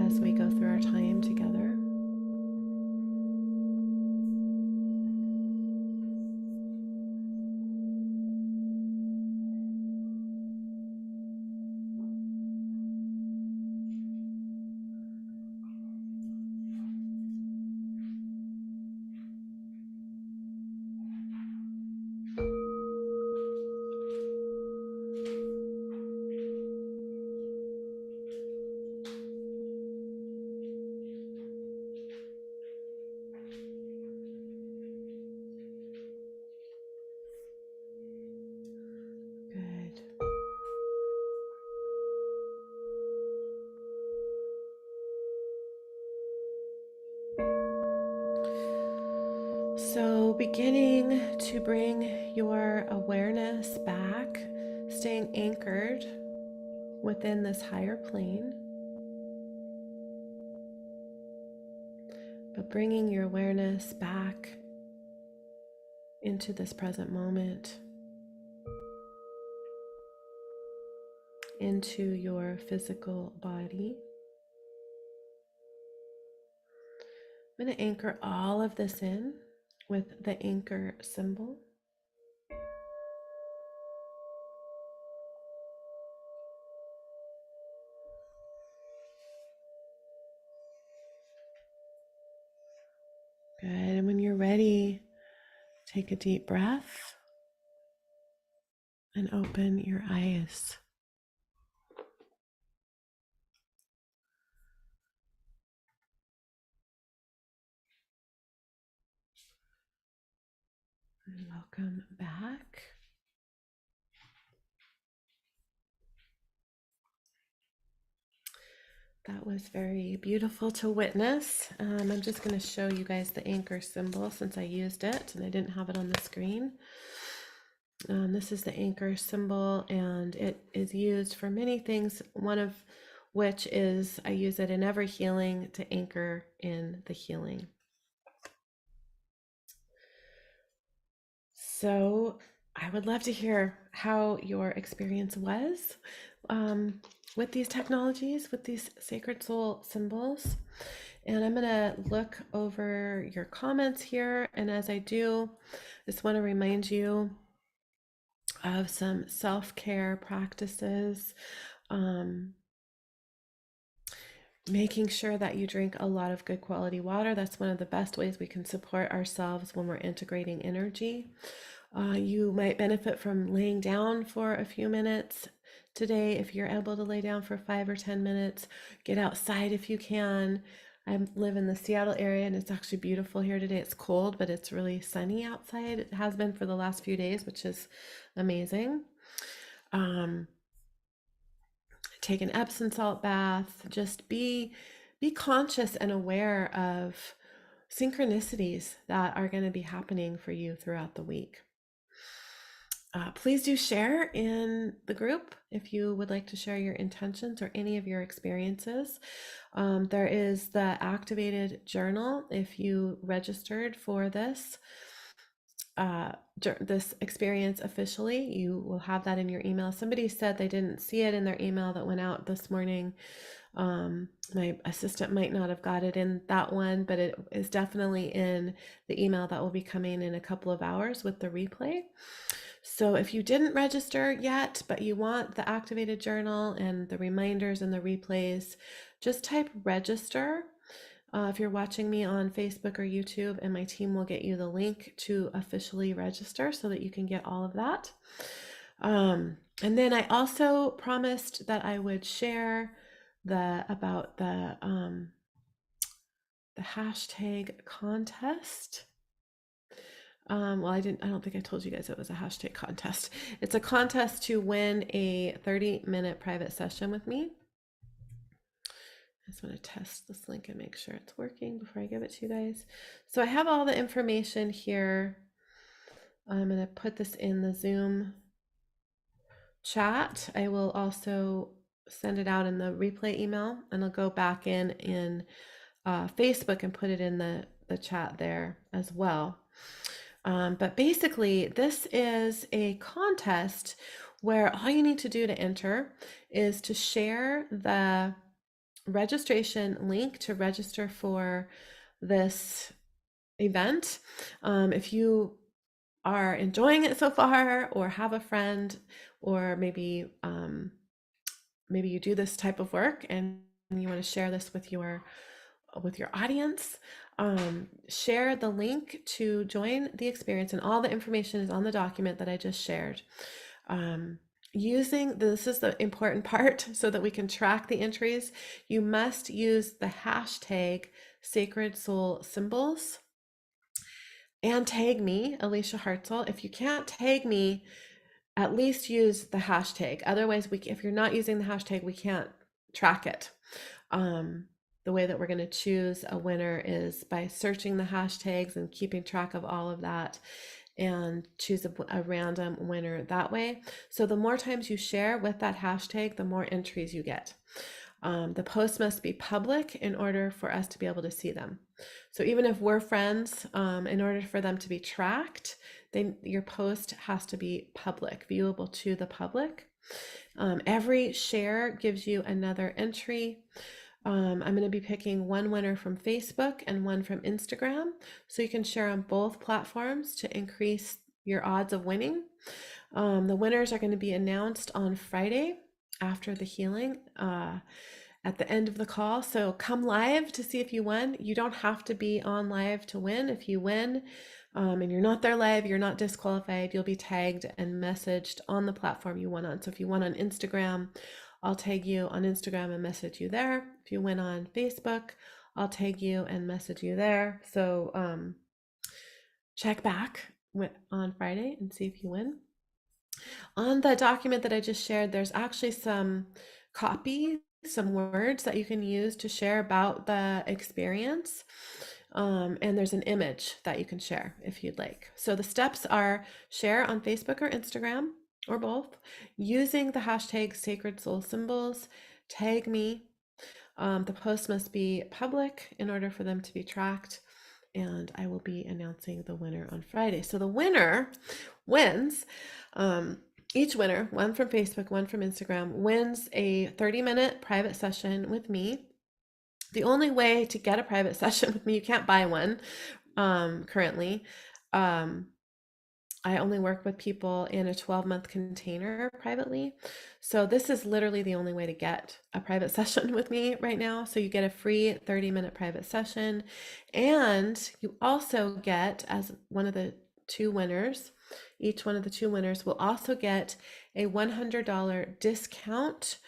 as we go through our time together. Good. So beginning to bring your awareness back, staying anchored within this higher plane, but bringing your awareness back into this present moment, into your physical body. I'm going to anchor all of this in with the anchor symbol. Good. And when you're ready, take a deep breath and open your eyes. And welcome back. That was very beautiful to witness. I'm just going to show you guys the anchor symbol since I used it and I didn't have it on the screen. This is the anchor symbol, and it is used for many things, one of which is I use it in every healing to anchor in the healing. So I would love to hear how your experience was with these technologies, with these sacred soul symbols. And I'm going to look over your comments here. And as I do, I just want to remind you of some self-care practices. Making sure that you drink a lot of good quality water. That's one of the best ways we can support ourselves when we're integrating energy. You might benefit from laying down for a few minutes today. If you're able to lay down for 5 or 10 minutes, get outside if you can. I live in the Seattle area and it's actually beautiful here today. It's cold, but it's really sunny outside. It has been for the last few days, which is amazing. Take an Epsom salt bath. Just be conscious and aware of synchronicities that are going to be happening for you throughout the week. Please do share in the group if you would like to share your intentions or any of your experiences. There is the activated journal. If you registered for this experience officially, you will have that in your email. Somebody said they didn't see it in their email that went out this morning. My assistant might not have got it in that one, but it is definitely in the email that will be coming in a couple of hours with the replay. So if you didn't register yet, but you want the activated journal and the reminders and the replays, just type register. If you're watching me on Facebook or YouTube, and my team will get you the link to officially register so that you can get all of that. And then I also promised that I would share about the hashtag contest. Well, I don't think I told you guys it was a hashtag contest. It's a contest to win a 30-minute private session with me. I just want to test this link and make sure it's working before I give it to you guys. So I have all the information here. I'm going to put this in the Zoom chat. I will also send it out in the replay email, and I'll go back in Facebook and put it in the chat there as well. But basically, this is a contest where all you need to do to enter is to share the registration link to register for this event. If you are enjoying it so far, or have a friend, or maybe you do this type of work and you want to share this with your audience, share the link to join the experience, and all the information is on the document that I just shared. This is the important part so that we can track the entries. You must use the hashtag Sacred Soul Symbols and tag me, Elysia Hartzell. If you can't tag me, at least use the hashtag. Otherwise, if you're not using the hashtag, we can't track it. The way that we're going to choose a winner is by searching the hashtags and keeping track of all of that, and choose a random winner that way. So the more times you share with that hashtag, the more entries you get. The posts must be public in order for us to be able to see them. So even if we're friends, in order for them to be tracked, then your post has to be public, viewable to the public. Every share gives you another entry. I'm going to be picking one winner from Facebook and one from Instagram, so you can share on both platforms to increase your odds of winning. The winners are going to be announced on Friday after the healing, at the end of the call. So come live to see if you won. You don't have to be on live to win. If you win and you're not there live, you're not disqualified. You'll be tagged and messaged on the platform you won on. So if you won on Instagram, I'll tag you on Instagram and message you there. If you went on Facebook, I'll tag you and message you there. So check back on Friday and see if you win. On the document that I just shared, there's actually some copies some words that you can use to share about the experience. And there's an image that you can share if you'd like. So the steps are: share on Facebook or Instagram or both, using the hashtag Sacred Soul Symbols, tag me. The post must be public in order for them to be tracked, and I will be announcing the winner on Friday. So the winner wins. Each winner, one from Facebook, one from Instagram, wins a 30-minute private session with me. The only way to get a private session with me, you can't buy one currently. I only work with people in a 12-month container privately. So this is literally the only way to get a private session with me right now. So you get a free 30-minute private session, and you also get, as one of the two winners, each one of the two winners will also get a $100 discount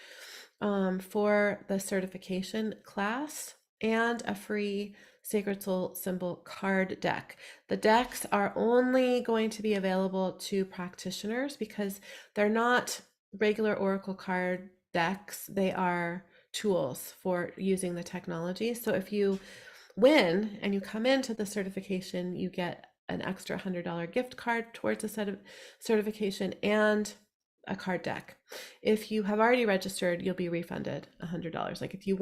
for the certification class, and a free Sacred Soul Symbol card deck. The decks are only going to be available to practitioners because they're not regular Oracle card decks. They are tools for using the technology. So if you win and you come into the certification, you get an extra $100 gift card towards a set of certification and a card deck. If you have already registered, you'll be refunded $100. Like if you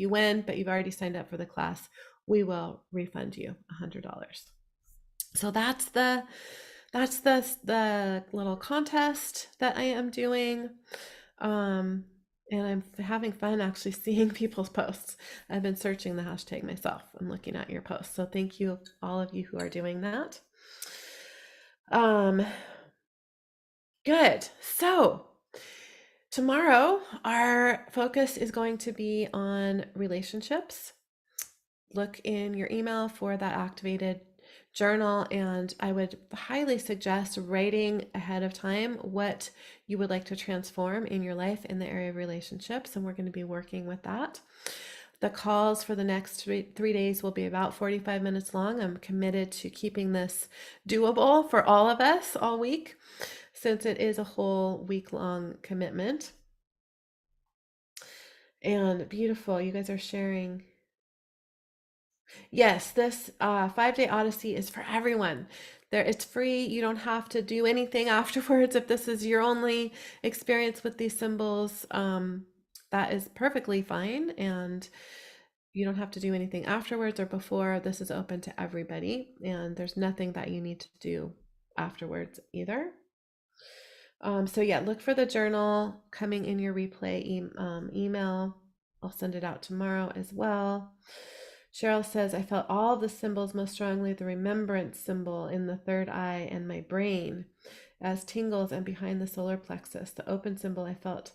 win, but you've already signed up for the class, we will refund you $100. So that's the little contest that I am doing. And I'm having fun actually seeing people's posts. I've been searching the hashtag myself. I'm looking at your posts. So thank you, all of you who are doing that. Good. So tomorrow, our focus is going to be on relationships. Look in your email for that activated journal, and I would highly suggest writing ahead of time what you would like to transform in your life in the area of relationships, and we're going to be working with that. The calls for the next 3 days will be about 45 minutes long. I'm committed to keeping this doable for all of us all week, since it is a whole week-long commitment. And beautiful, you guys are sharing. Yes, this 5-day Odyssey is for everyone. It's free. You don't have to do anything afterwards. If this is your only experience with these symbols, that is perfectly fine. And you don't have to do anything afterwards or before. This is open to everybody, and there's nothing that you need to do afterwards either. So yeah, look for the journal coming in your replay email. I'll send it out tomorrow as well. Cheryl says, I felt all of the symbols, most strongly the remembrance symbol in the third eye and my brain as tingles, and behind the solar plexus. The open symbol I felt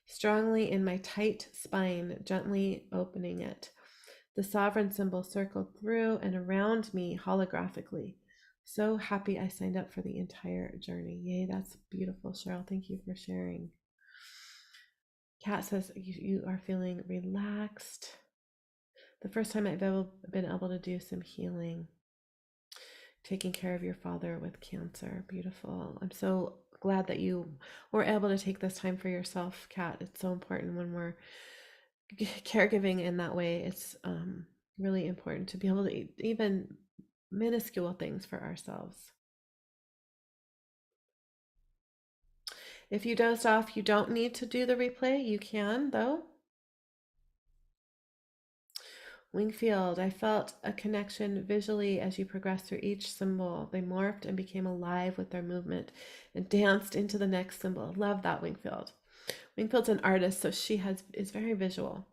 strongly in my tight spine, gently opening it. The sovereign symbol circled through and around me holographically. So happy I signed up for the entire journey. Yay, that's beautiful, Cheryl. Thank you for sharing. Kat says you are feeling relaxed. The first time I've ever been able to do some healing, taking care of your father with cancer. Beautiful. I'm so glad that you were able to take this time for yourself, Kat. It's so important when we're caregiving in that way. It's really important to be able to even minuscule things for ourselves. If you dozed off, you don't need to do the replay. You can, though. Wingfield, I felt a connection visually as you progressed through each symbol. They morphed and became alive with their movement and danced into the next symbol. Love that, Wingfield. Wingfield's an artist, so she is very visual.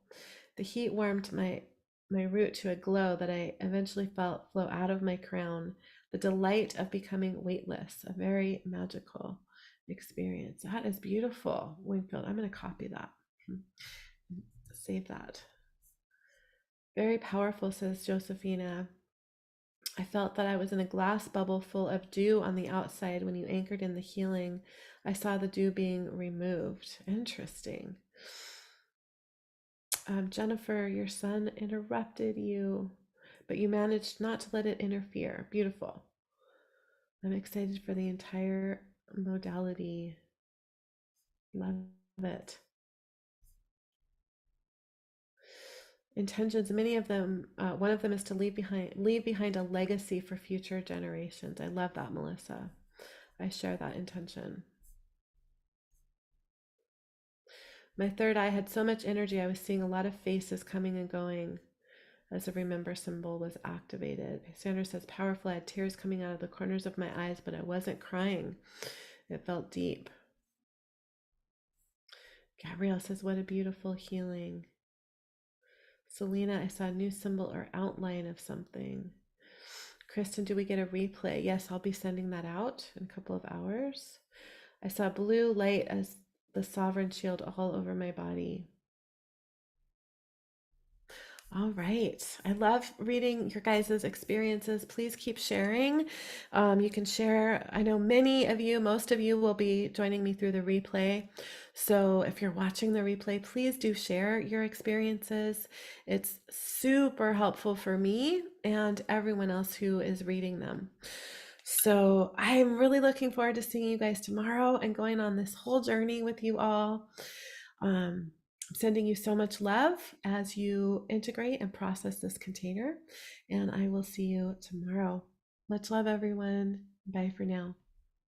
The heat warmed my root to a glow that I eventually felt flow out of my crown. The delight of becoming weightless, a very magical experience. That is beautiful, Wingfield. I'm going to copy that. Save that. Very powerful, says Josephina. I felt that I was in a glass bubble full of dew on the outside. When you anchored in the healing, I saw the dew being removed. Interesting. Jennifer, your son interrupted you, but you managed not to let it interfere. Beautiful. I'm excited for the entire modality. Love it. intentions, many of them, one of them is to leave behind a legacy for future generations. I love that, Melissa. I share that intention. My third eye had so much energy. I was seeing a lot of faces coming and going as the remember symbol was activated. Sandra says, powerful. I had tears coming out of the corners of my eyes, but I wasn't crying. It felt deep. Gabrielle says, what a beautiful healing. Selena, I saw a new symbol or outline of something. Kristen, do we get a replay? Yes, I'll be sending that out in a couple of hours. I saw blue light as the sovereign shield all over my body. All right. I love reading your guys' experiences. Please keep sharing. You can share. I know many of you, most of you will be joining me through the replay. So if you're watching the replay, please do share your experiences. It's super helpful for me and everyone else who is reading them. So I'm really looking forward to seeing you guys tomorrow and going on this whole journey with you all. I'm sending you so much love as you integrate and process this container, and I will see you tomorrow. Much love, everyone. Bye for now.